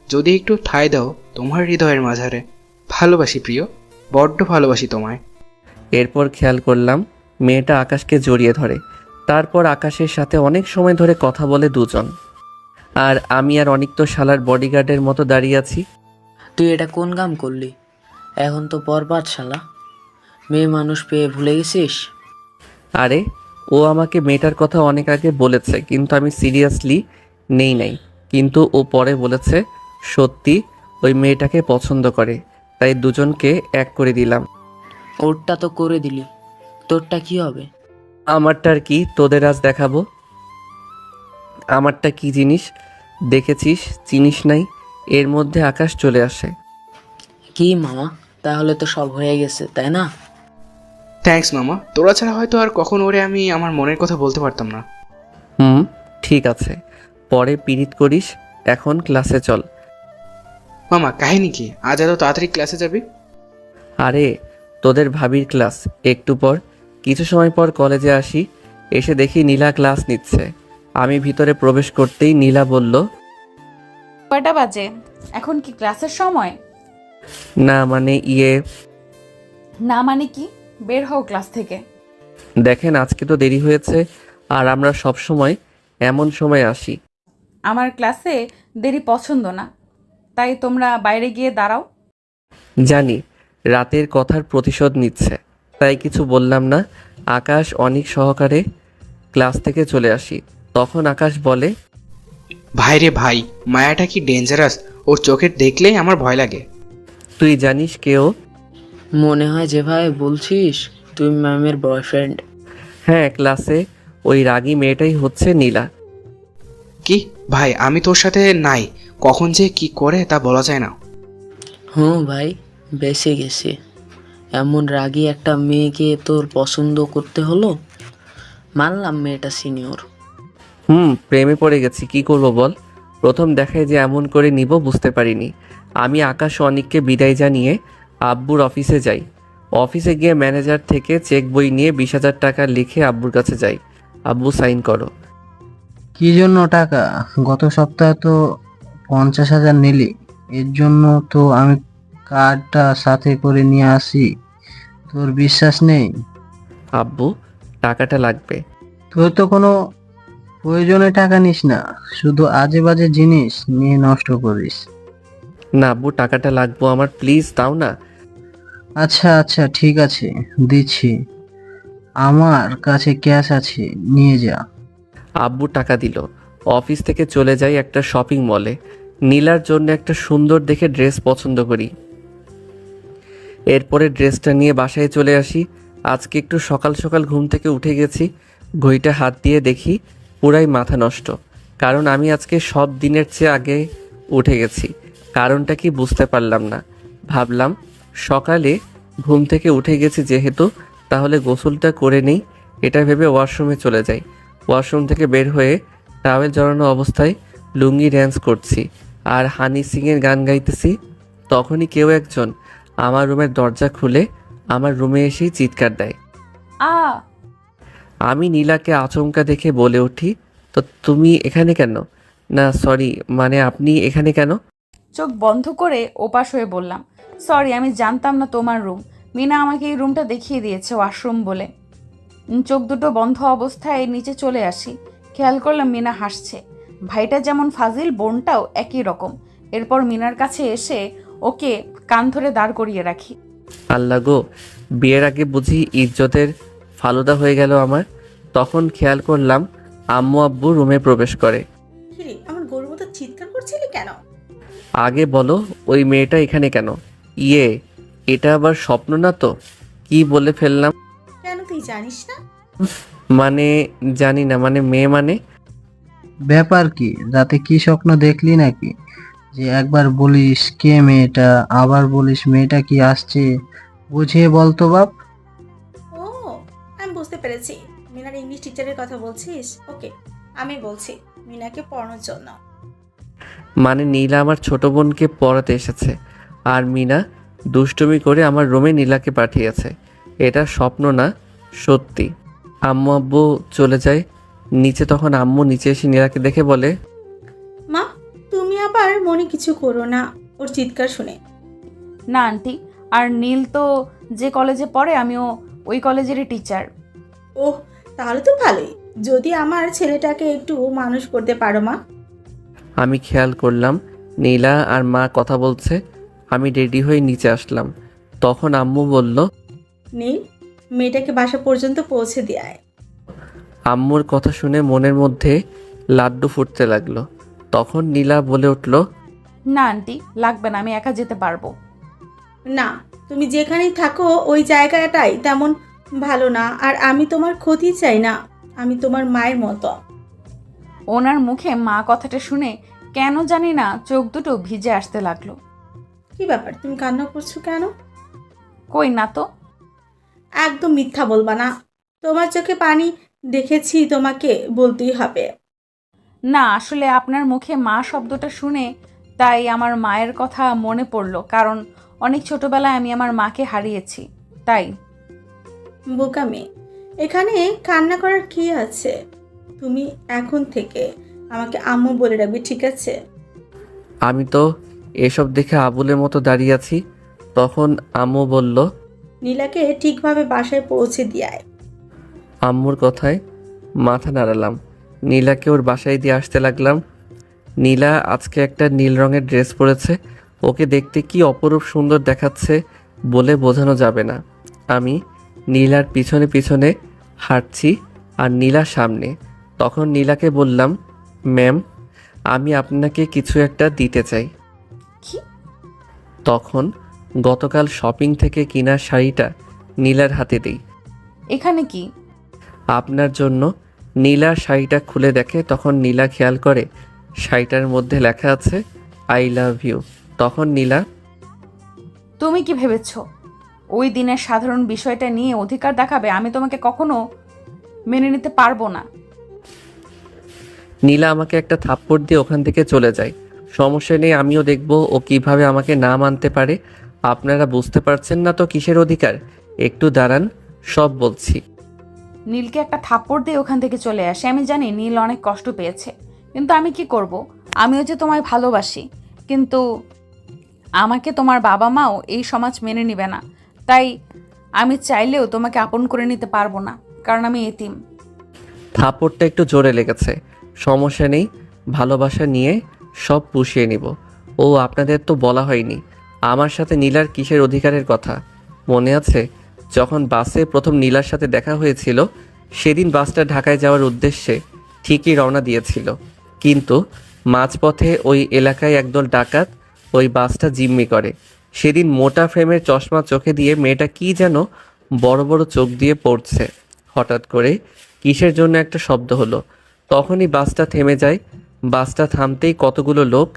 যদি একটু ঠাঁই দাও তোমার হৃদয়ের মাঝারে। ভালোবাসি প্রিয়, বড্ড ভালোবাসি তোমায়। এরপর খেয়াল করলাম মেয়েটা আকাশকে জড়িয়ে ধরে। তারপর আকাশের সাথে অনেক সময় ধরে কথা বলে দুজন। আর আমি আর অনিক তো শালার বডিগার্ডের মতো দাঁড়িয়ে আছি। তুই এটা কোন কাম করলি? এখন তো বরবাদ শালা। মেয়ে মানুষ পেয়ে ভুলে গেছিস? আরে ও আমাকে মেয়েটার কথা অনেক আগে বলেছে, কিন্তু আমি সিরিয়াসলি নেই নাই। কিন্তু ও পরে বলেছে সত্যি ওই মেয়েটাকে পছন্দ করে, তাই দুজনকে এক করে দিলাম। ওরটা তো করে দিলি, তোরটা কি হবে? আমারটার কি তোদের আজ দেখাবো। আমারটা কি জিনিস দেখেছিস, চিনিস নাই? এর মধ্যে আকাশ চলে আসে। কি মামা, তাহলে তো সব হয়ে গেছে তাই না? থ্যাঙ্কস মামা, তোরা ছাড়া হয়তো আর কখন ওরে আমি আমার মনের কথা বলতে পারতাম না। ঠিক আছে, পরে পিরিত করিস, এখন ক্লাসে চল। মামা কাহিনী কি, আজ এত তাড়াতাড়ি ক্লাসে যাবি? আরে তোদের ভাবির ক্লাস একটু পর। কিছু সময় পর কলেজে আসি, এসে দেখি নীলা ক্লাস নিচ্ছে। আমি ভিতরে প্রবেশ করতেই নীলা বলল, কয়টা বাজে? এখন কি ক্লাসের সময়? না মানে না মানে কি? বের হও ক্লাস থেকে। দেখেন আজকে তো দেরি হয়েছে, আর আমরা সব সময় এমন সময় আসি। আমার ক্লাসে দেরি পছন্দ না, তাই তোমরা বাইরে গিয়ে দাঁড়াও। জানি রাতের কথার প্রতিশোধ নিচ্ছে, তাই কিছু বললাম না। আকাশ অনেক সহকারে ক্লাস থেকে চলে আসি। তখন আকাশ বলে, ভাই রে ভাই, মায়াটা কি ডেঞ্জারাস, ওর চোখের দেখলেই আমার ভয় লাগে। তুই জানিস কেউ? মনে হয় যেভাবে বলছিস তুই ম্যামের বয়ফ্রেন্ড। হ্যাঁ, ক্লাসে ওই রাগী মেয়েটাই হচ্ছে নীলা। কি ভাই, আমি তোর সাথে নাই, কখন যে কি করে তা বলা যায় না। হুম ভাই, বেঁচে গেছে। এমন রাগী একটা মেয়েকে তোর পছন্দ করতে হলো। মানলাম মেয়েটা সিনিয়র। প্রেমে পড়ে গেছি, কি করব বল। প্রথম দেখায় যে এমন করে নিব বুঝতে পারিনি। আমি আকাশ ও অনিককে বিদায় জানিয়ে আব্বুর অফিসে যাই। অফিসে গিয়ে ম্যানেজার থেকে চেক বই নিয়ে 20,000 টাকা লিখে আব্বুর কাছে যাই। আব্বু সাইন করো। কি জন্য টাকা? গত সপ্তাহে তো 50,000 নিলি। এর জন্য তো আমি কার্ডটা সাথে করে নিয়ে আসি। তোর বিশ্বাস নেই? আব্বু টাকাটা লাগবে। তোর তো কোনো প্রয়োজনে টাকা নিস না, শুধু আজে বাজে জিনিস নিয়ে নষ্ট করিস। না আব্বু, টাকাটা লাগবো আমার, প্লিজ দাও না। আচ্ছা আচ্ছা ঠিক আছে, দিচ্ছি। আমার কাছে ক্যাশ আছে, নিয়ে যা। আব্বু টাকা দিল। অফিস থেকে চলে যাই একটা শপিং মলে। নীলার জন্য একটা সুন্দর দেখে ড্রেস পছন্দ করি। এরপরে ড্রেসটা নিয়ে বাসায় চলে আসি। আজকে একটু সকাল সকাল ঘুম থেকে উঠে গেছি। ঘড়িটা হাত দিয়ে দেখি পুরাই মাথা নষ্ট, কারণ আমি আজকে সব দিনের চেয়ে আগে উঠে গেছি। কারণটা কি বুঝতে পারলাম না। ভাবলাম সকালে ঘুম থেকে উঠে গেছি যেহেতু, তাহলে গোসলটা করে নেই। এটা ভেবে ওয়াশরুমে চলে যাই। ওয়াশরুম থেকে বের হয়ে টাওয়েল জড়ানো অবস্থায় লুঙ্গি ড্যান্স করছি আর হানি সিংয়ের গান গাইতেছি। তখনই কেউ একজন আমার রুমের দরজা খুলে আমার রুমে এসেই চিৎকার দেয়। আ আমি নীলাকে আচমকা দেখে বলে উঠি, তো তুমি এখানে কেন? না সরি, মানে আপনি এখানে কেন? চোখ বন্ধ করে ওপাশ হয়ে বললাম, সরি, আমি জানতাম না তোমার রুম। মিনা আমাকে এই রুমটা দেখিয়ে দিয়েছে ওয়াশরুম বলে। চোখ দুটো বন্ধ অবস্থায় নিচে চলে আসি। খেয়াল করলাম মিনা হাসছে। ভাইটা যেমন ফাজিল, বোনটাও একই রকম। এরপর মিনার কাছে এসে ওকে কান ধরে দাঁড় করিয়ে রাখি। আল্লাহ গো, বিয়ের আগে বুঝি ইজ্জতের ফালুদা হয়ে গেল আমার। তখন খেয়াল করলাম আম্মু আব্বু রুমে প্রবেশ করে। কিরে, আমার গরুর মতো চিৎকার করছিলি কেন? আগে বলো ওই মেয়েটা এখানে কেন? এটা আবার স্বপ্ন না তো? কি বলে ফেললাম। কেন তুই জানিস না? মানে জানি না, মানে মেয়ে মানে। ব্যাপার কি, রাতে কি স্বপ্ন দেখলি নাকি? যে একবার বলিস কে মেয়েটা, আবার বলিস মেয়েটা কি আসছে, বুঝিয়ে বলতো বাপ। ও, আমি বুঝতে পেরেছি। মিনার ইংলিশ টিচারের কথা বলছিস? ওকে, আমি বলছি মিনাকে পড়ানোর জন্য। মানে নীলা আমার ছোট বোনকে পড়াতে এসেছে, আর মিনা দুষ্টুমি করে আমার রুমে নীলাকে পাঠিয়েছে। এটা স্বপ্ন না, সত্যি। আম্মু আব্বু চলে যায় নিচে। তখন আম্মু নিচে এসে নীলাকে দেখে বলে, আবার মনে কিছু করো না ওর চিৎকার শুনে। না আন্টি, আর নীল তো যে কলেজে পড়ে আমিও ওই কলেজেরই টিচার। ওহ, তাহলে তো ভালোই। যদি আমার ছেলেটাকে একটু মানুষ করতে পারো মা। আমি খেয়াল করলাম নীলা আর মা কথা বলছে। আমি রেডি হয়ে নিচে আসলাম। তখন আম্মু বলল, নীল, মেয়েটাকে বাসা পর্যন্ত পৌঁছে দিয়ে আয়। আম্মুর কথা শুনে মনের মধ্যে লাড্ডু ফুটতে লাগলো। তখন নীলা বলে উঠল, না আন্টি, লাগবে না, আমি একা যেতে পারবো। না, তুমি যেখানেই থাকো ওই জায়গাটাই তেমন ভালো না, আর আমি তোমার ক্ষতি চাই না। আমি তোমার মায়ের মতো। ওনার মুখে মা কথাটা শুনে কেন জানি না চোখ দুটো ভিজে আসতে লাগলো। কি ব্যাপার, তুমি কান্না করছো কেন? কই না তো। একদম মিথ্যা বলবা না। তোমার চোখে পানি দেখেছি, তোমাকে বলতেই হবে। না, আসলে আপনার মুখে মা শব্দটা শুনে তাই আমার মায়ের কথা মনে পড়লো, কারণ অনেক ছোটবেলায় আমি আমার মাকে হারিয়েছি, তাই। বোকা মেয়ে, এখানে কান্না করার কি আছে? তুমি এখন থেকে আমাকে আম্মু বলে রাখবে, ঠিক আছে? আমি তো এসব দেখে আবুলের মতো দাঁড়িয়ে আছি। তখন আম্মু বলল, নীলাকে ঠিকভাবে বাসায় পৌঁছে দিয়ে আয়। আম্মুর কথায় মাথা নাড়ালাম। নীলাকে ওর বাসায় দিয়ে আসতে লাগলাম। নীলা আজকে একটা নীল রঙের ড্রেস পরেছে। ওকে দেখতে কি অপরূপ সুন্দর দেখাচ্ছে বলে বোঝানো যাবে না। আমি নীলার পিছনে পিছনে হাঁটছি আর নীলার সামনে। তখন নীলাকে বললাম, ম্যাম, আমি আপনাকে কিছু একটা দিতে চাই। কি? তখন গতকাল শপিং থেকে কিনা শাড়িটা নীলার হাতে দিই। এখানে কি? আপনার জন্য। নীলা শাড়িটা খুলে দেখে। তখন নীলা খেয়াল করে শাড়িটার মধ্যে লেখা আছে আই লাভ ইউ। তখন নীলা, তুমি কি ভেবেছো ওই দিনের সাধারণ বিষয়টা নিয়ে অধিকার দেখাবে? আমি তোমাকে কখনো মেনে নিতে পারবো না। নীলা আমাকে একটা থাপ্পড় দিয়ে ওখান থেকে চলে যায়। সমস্যা নেই, আমিও দেখব ও কিভাবে আমাকে না মানতে পারে। আপনারা বুঝতে পারছেন না তো কিসের অধিকার? একটু দাঁড়ান, সব বলছি। নীলকে একটা থাপ্পড় দিয়ে ওখান থেকে চলে আসে। আমি জানি নীল অনেক কষ্ট পেয়েছে, কিন্তু আমি কি করব? আমিও যে তোমায় ভালোবাসি, কিন্তু আমাকে তোমার বাবা মাও এই সমাজ মেনে নেবে না। তাই আমি চাইলেও তোমাকে আপন করে নিতে পারবো না, কারণ আমি এতিম। থাপ্পড়টা একটু জোরে লেগেছে, সমস্যা নেই, ভালোবাসা নিয়ে সব পুষিয়ে নিব। ও আপনাদের তো বলা হয়নি আমার সাথে নীলার কিসের অধিকারের কথা। মনে আছে যখন বাসে প্রথম নীলার সাথে দেখা হয়েছিল? সেদিন বাসটা ঢাকায় যাওয়ার উদ্দেশ্যে ঠিকই রওনা দিয়েছিল, কিন্তু মাঝপথে ওই এলাকায় একদল ডাকাত ওই বাসটা জিম্মি করে। সেদিন মোটা ফ্রেমের চশমা চোখে দিয়ে মেয়েটা কি যেন বড় বড় চোখ দিয়ে পড়ছে। হঠাৎ করে কিসের জন্য একটা শব্দ হলো, তখনই বাসটা থেমে যায়। বাসটা থামতেই কতগুলো লোক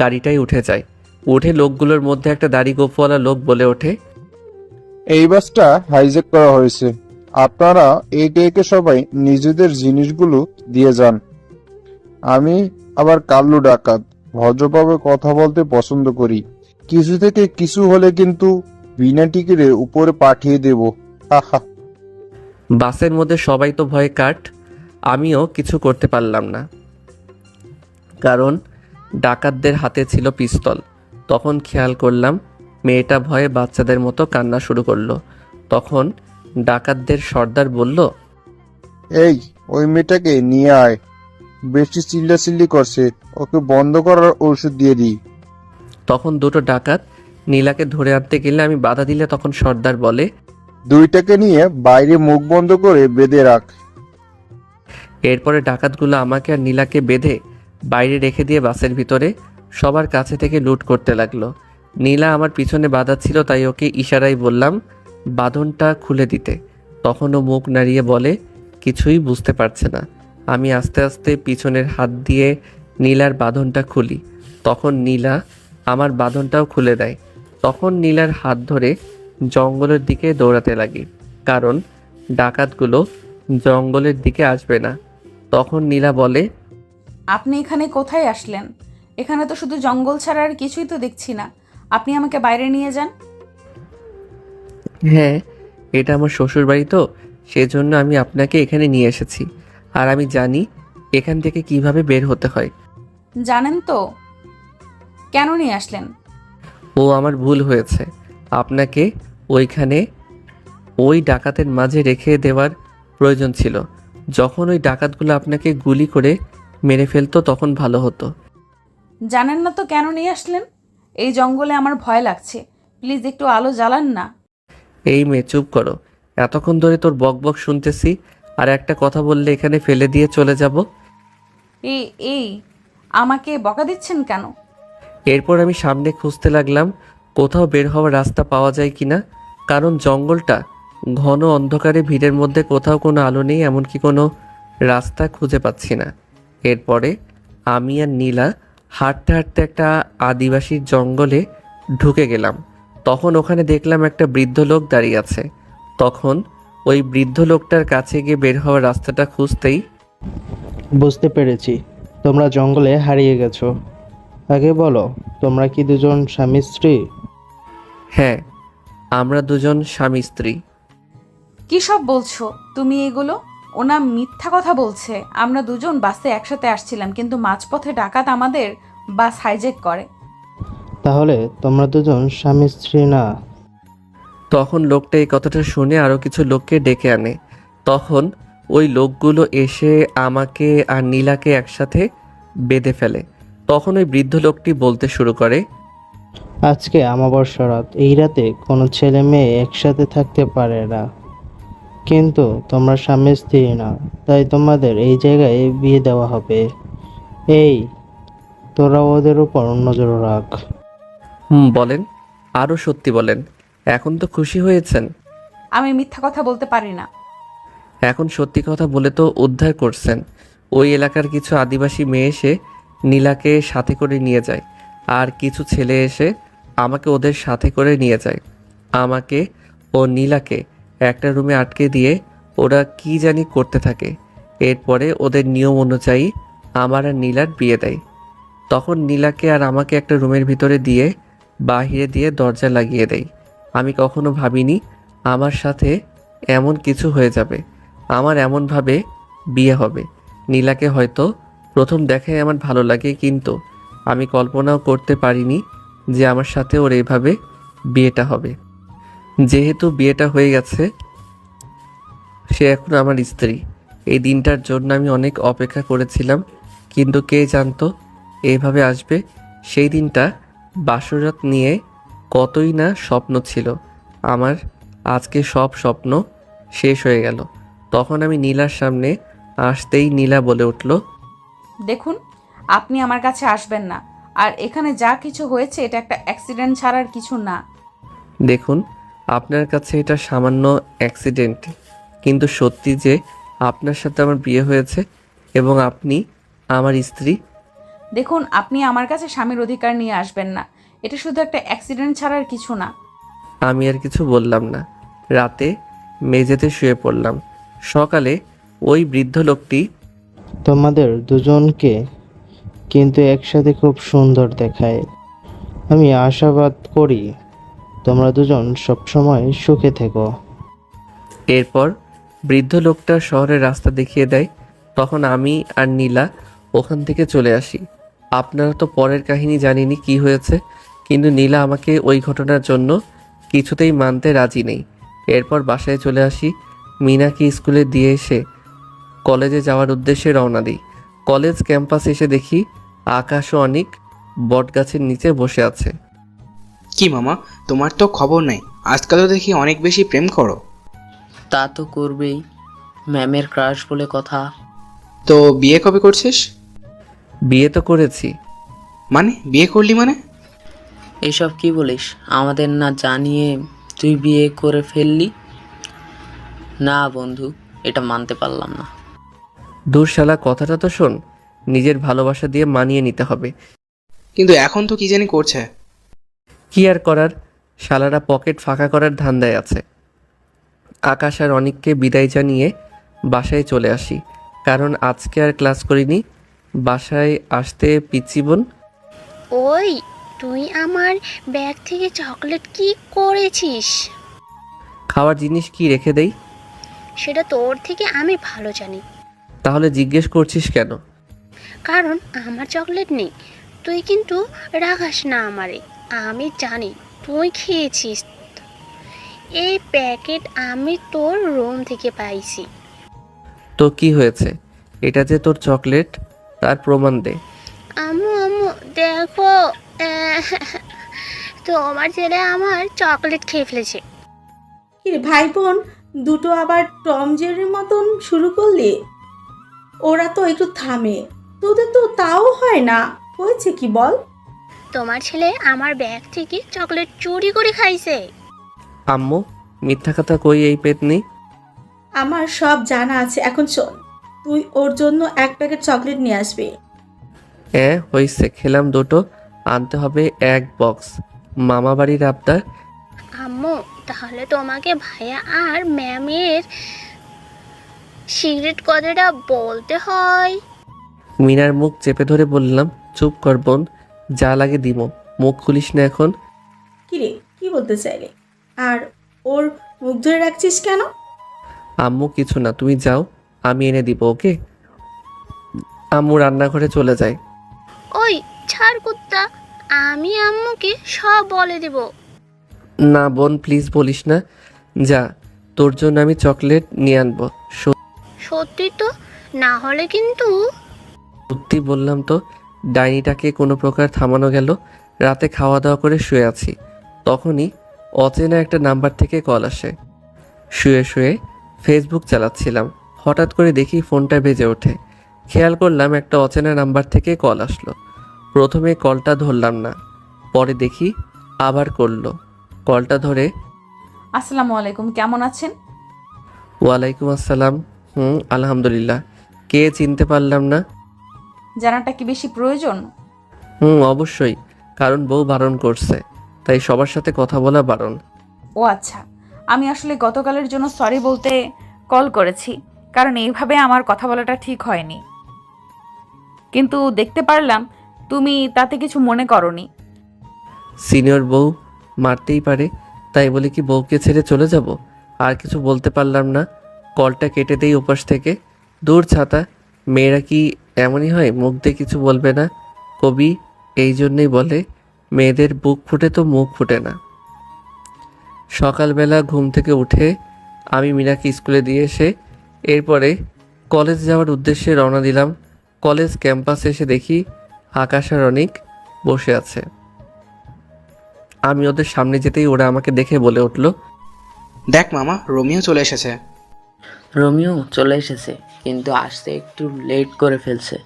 গাড়িটায় উঠে যায়। উঠে লোকগুলোর মধ্যে একটা দাড়ি গোঁফওয়ালা লোক বলে ওঠে, এই বাসটা হাইজ্যাক করা হয়েছে। আপনারা একে একে সবাই নিজেদের জিনিসগুলো দিয়ে যান। আমি আবার কাল্লু ডাকাত, ভদ্রভাবে কথা বলতে পছন্দ করি। কিছু থেকে কিছু হলে কিন্তু বিনা টিকিটে উপরে পাঠিয়ে দেব। হাহা। বাসের মধ্যে সবাই তো ভয়ে কাট। আমিও কিছু করতে পারলাম না, কারণ ডাকাতদের হাতে ছিল পিস্তল। তখন খেয়াল করলাম মেয়েটা ভয়ে বাচ্চাদের মতো কান্না শুরু করলো। তখন ডাকাতদের সর্দার বলল, এই, ওই মেয়েটাকে নিয়ে আয়। বেশি চিল্লাচিল্লি করছে, ওকে বন্ধ করার ঔষধ দিয়ে দিই। তখন দুটো ডাকাত নীলাকে ধরে আনতে গেলে আমি বাধা দিলে তখন সর্দার বলে, দুইটাকে নিয়ে বাইরে মুখ বন্ধ করে বেঁধে রাখ। এরপরে ডাকাতগুলো আমাকে আর নীলাকে বেঁধে বাইরে রেখে দিয়ে বাসের ভিতরে সবার কাছে থেকে লুট করতে লাগলো। নীলা আমার পিছনে বাধা ছিল, তাই ওকে ইশারায় বললাম বাঁধনটা খুলে দিতে। তখন ও মুখ নাড়িয়ে বলে কিছুই বুঝতে পারছে না। আমি আস্তে আস্তে পিছনের হাত দিয়ে নীলার বাঁধনটা খুলি। তখন নীলা আমার বাঁধনটাও খুলে দেয়। তখন নীলার হাত ধরে জঙ্গলের দিকে দৌড়াতে লাগি, কারণ ডাকাতগুলো জঙ্গলের দিকে আসবে না। তখন নীলা বলে, আপনি এখানে কোথায় আসলেন? এখানে তো শুধু জঙ্গল ছাড়া আর কিছুই তো দেখছি না। আপনি আমাকে বাইরে নিয়ে যান। হ্যাঁ, এটা আমার শ্বশুর বাড়ি, তো সেজন্য আমি আপনাকে এখানে নিয়ে এসেছি। আর আমি জানি এখান থেকে কিভাবে বের হতে হয়। জানেন তো? কেন নিয়ে আসলেন? ও আমার ভুল হয়েছে, আপনাকে ওইখানে ওই ডাকাতের মাঝে রেখে দেওয়ার প্রয়োজন ছিল। যখন ওই ডাকাতগুলো আপনাকে গুলি করে মেরে ফেলতো তখন ভালো হতো। জানেন না তো কেন নিয়ে আসলেন? এই জঙ্গলে আমার ভয় লাগছে, প্লিজ একটু আলো জ্বালান না। এই মেয়ে চুপ করো, এতক্ষণ ধরে তোর বক বক শুনতেছি, আর একটা কথা বললে এখানে ফেলে দিয়ে চলে যাব। এই এই আমাকে বকা দিচ্ছেন কেন? এরপর আমি সামনে খুঁজতে লাগলাম কোথাও বের হওয়ার রাস্তা পাওয়া যায় কিনা, কারণ জঙ্গলটা ঘন অন্ধকারে, ভিড়ের মধ্যে কোথাও কোনো আলো নেই, এমনকি কোনো রাস্তা খুঁজে পাচ্ছি না। এরপরে আমি আর নীলা হাঁটতে হাঁটতে একটা আদিবাসীর জঙ্গলে ঢুকে গেলাম। তখন ওখানে দেখলাম একটা বৃদ্ধ লোক দাঁড়িয়ে আছে। তখন ওই বৃদ্ধ লোকটার কাছে গিয়ে বের হওয়ার রাস্তাটা খুঁজতেই বুঝতে পেরেছি, তোমরা জঙ্গলে হারিয়ে গেছো। আগে বলো, তোমরা কি দুজন স্বামী স্ত্রী? হ্যাঁ, আমরা দুজন স্বামী স্ত্রী। কি সব বলছো তুমি এগুলো? ওনা মিথ্যা কথা বলছে। আমরা দুজন বাসে একসাথে আসছিলাম, কিন্তু মাঝপথে ডাকাত আমাদের বাস হাইজ্যাক করে। তাহলে তোমরা দুজন স্বামী স্ত্রী না? তখন লোকটা এই কথাটা শুনে আরও কিছু লোককে ডেকে আনে। তখন ওই লোকগুলো এসে আমাকে আর নীলাকে একসাথে বেঁধে ফেলে। তখন ওই বৃদ্ধ লোকটি বলতে শুরু করে, আজকে অমাবস্যা রাত, এই রাতে কোনো ছেলে মেয়ে একসাথে থাকতে পারে না, কিন্তু তোমরা স্বামী স্ত্রী না, তাই তোমাদের এই জায়গায় বিয়ে দেওয়া হবে। এই, তোরা ওদের উপর নজর রাখ। বলেন, আরও সত্যি বলেন। এখন তো খুশি হয়েছেন। আমি মিথ্যা কথা বলতে পারি না। এখন সত্যি কথা বলে তো উদ্ধার করছেন। ওই এলাকার কিছু আদিবাসী মেয়ে এসে নীলাকে সাথে করে নিয়ে যায়, আর কিছু ছেলে এসে আমাকে ওদের সাথে করে নিয়ে যায়। আমাকে ও নীলাকে একটা রুমে আটকে দিয়ে ওরা কি জানি করতে থাকে। এরপরে ওদের নিয়ম অনুযায়ী আমার আর নীলার বিয়ে দেয়। তখন নীলাকে আর আমাকে একটা রুমের ভিতরে দিয়ে বাহিরে দিয়ে দরজা লাগিয়ে দেয়। আমি কখনো ভাবিনি আমার সাথে এমন কিছু হয়ে যাবে, আমার এমনভাবে বিয়ে হবে। নীলাকে হয়তো প্রথম দেখায় আমার ভালো লাগে, কিন্তু আমি কল্পনাও করতে পারিনি যে আমার সাথে ওর এইভাবে বিয়েটা হবে। যেহেতু বিয়েটা হয়ে গেছে, সে এখন আমার স্ত্রী। এই দিনটার জন্য আমি অনেক অপেক্ষা করেছিলাম, কিন্তু কে জানতো এইভাবে আসবে। সেই দিনটা বাসরাত নিয়ে কতই না স্বপ্ন ছিল আমার। আজকে সব স্বপ্ন শেষ হয়ে গেল। তখন আমি নীলার সামনে আসতেই নীলা বলে উঠল, দেখুন, আপনি আমার কাছে আসবেন না। আর এখানে যা কিছু হয়েছে এটা একটা অ্যাক্সিডেন্ট ছাড়ার কিছু না। দেখুন, আপনার কাছে এটা সামান্য অ্যাক্সিডেন্ট, কিন্তু সত্যি যে আপনার সাথে আমার বিয়ে হয়েছে এবং আপনি আমার স্ত্রী। দেখুন, আপনি আমার কাছে স্বামীর অধিকার নিয়ে আসবেন না। এটা শুধু একটা অ্যাক্সিডেন্ট ছাড়ার কিছু না। আমি আর কিছু বললাম না। রাতে মেঝেতে শুয়ে পড়লাম। সকালে ওই বৃদ্ধ লোকটি, তোমাদের দুজনকে কিন্তু একসাথে খুব সুন্দর দেখায়। আমি আশাবাদ করি তোমরা দুজন সবসময় সুখে থেকো। এরপর বৃদ্ধ লোকটা শহরের রাস্তা দেখিয়ে দেয়। তখন আমি আর নীলা ওখান থেকে চলে আসি। আপনারা তো পরের কাহিনী জানিনি কি হয়েছে, কিন্তু নীলা আমাকে ওই ঘটনার জন্য কিছুতেই মানতে রাজি নেই। এরপর বাসায় চলে আসি। মিনাকে স্কুলে দিয়ে এসে কলেজে যাওয়ার উদ্দেশ্যে রওনা দিই। কলেজ ক্যাম্পাসে এসে দেখি আকাশ ও অনেক বটগাছের নিচে বসে আছে। কি মামা, তোমার তো খবর নেই, আজকাল তো দেখি অনেক বেশি প্রেম করো। তা তো করবেই, ম্যামের ক্রাশ বলে কথা। তো বিয়ে কবে করছিস? বিয়ে তো করেছি। মানে বিয়ে করলি মানে? এসব কি বলিস? আমাদের না জানিয়ে তুই বিয়ে করে ফেললি? না বন্ধু, এটা মানতে পারলাম না। দূর শালা, কথাটা তো শোন। নিজের ভালোবাসা দিয়ে মানিয়ে নিতে হবে। কিন্তু এখন তো কি জানি করছে। কি আর করার, শালারা পকেট ফাঁকা করার ধান্দায় আছে। আকাশ আর অনিককে বিদায় জানিয়ে বাসায় চলে আসি, কারণ আজকে আর ক্লাস করিনি। বাসায় আসতে পিচ্চি বোন, ওই, তুই আমার ব্যাগ থেকে চকলেট কি করেছিস? খাওয়ার জিনিস কি রেখে দেই? সেটা তোর থেকে আমি ভালো জানি। তাহলে জিজ্ঞেস করছিস কেন? কারণ আমার চকলেট নেই, তুই কিন্তু রাখাস না আমারে। আমি জানি তুই খেয়েছিস। এই প্যাকেট আমি তোর রুম থেকে পাইছি। তো কি হয়েছে? এটা যে তোর চকলেট, তার প্রমাণ দে। আম্মু আম্মু দেখো, তোমার ছেলে আমার চকলেট খেয়ে ফেলেছে। কি রে ভাই বোন দুটো আবার টম জেরির মতন শুরু করলি? ওরা তো একটু থামে, তোদের তো তাও হয় না। হয়েছে কি বল? তোমার ছেলে আমার ব্যাগ থেকে চকলেট চুরি করে খাইছে। আম্মু, মিথ্যা কথা কই এই পেতনি। আমার সব জানা আছে। এখন শোন, তুই ওর জন্য এক প্যাকেট চকলেট নিয়ে আসবি। হইছে, খেলাম দুটো, আনতে হবে এক বক্স। মামা বাড়ির আবদার। আম্মু তাহলে তোমাকে ভাইয়া আর ম্যামের সিগারেট কথাটা বলতে হয়। মিনার মুখ চেপে ধরে বললাম, চুপ কর বোন, যা লাগে দিমো, মুখ খুলিস না এখন। কি রে, কি বলতে চাইলে? আর ওর মুখ ধরে রাখছিস কেন? আম্মু কিছু না, তুমি যাও, আমি এনে দিব, ওকে? আম্মু রান্নাঘরে চলে যায়। ওই ছাড় কুত্তা, আমি আম্মুকে সব বলে দেব। না বোন, প্লিজ বলিস না, যা, তোর জন্য আমি চকলেট নিয়ে আনবো। সত্যি তো, না হলে কিন্তু। সত্যি বললাম তো। ডাইনিটাকে কোনো প্রকার থামানো গেল। রাতে খাওয়া দাওয়া করে শুয়ে আছি, তখনই অচেনা একটা নাম্বার থেকে কল আসে। শুয়ে শুয়ে ফেসবুক চালাচ্ছিলাম, হঠাৎ করে দেখি ফোনটা বেজে ওঠে। খেয়াল করলাম একটা অচেনা নাম্বার থেকে কল আসলো। প্রথমে কলটা ধরলাম না, পরে দেখি আবার করলো। কলটা ধরে, আসসালামু আলাইকুম, কেমন আছেন? ওয়ালাইকুম আসসালাম। আলহামদুলিল্লাহ। কে চিনতে পারলাম না। জানাটা কি বেশি প্রয়োজন? অবশ্যই, কারণ বউ বারণ করছে, তাই সবার সাথে কথা বলা বারণ। ও আচ্ছা, আমি আসলে গতকালের জন্য সরি বলতে কল করেছি, কারণ এইভাবে আমার কথা বলাটা ঠিক হয়নি। কিন্তু দেখতে পারলাম তুমি তাতে কিছু মনে করনি। সিনিয়র বউ মারতেই পারে, তাই বলে কি বউকে ছেড়ে চলে যাব? আর কিছু বলতে পারলাম না। কলটা কেটে দেই ওপাশ থেকে। দূর ছাতা, মেয়েরা কি এমনই হয়, মুখ দিয়ে কিছু বলবে না? কবি এই জন্যই বলে, মেয়েদের বুক ফুটে তো মুখ ফুটে না। সকালবেলা ঘুম থেকে উঠে আমি মীনাকে স্কুলে দিয়ে এসে এরপরে কলেজ যাওয়ার উদ্দেশ্যে রওনা দিলাম। কলেজ ক্যাম্পাসে এসে দেখি আকাশ আর অনিক বসে আছে। আমি ওদের সামনে যেতেই ওরা আমাকে দেখে বলে উঠল, দেখ মামা, রোমিও চলে এসেছে। রোমিও চলে এসেছে, কিন্তু আসতে একটু লেট করে ফেলছে।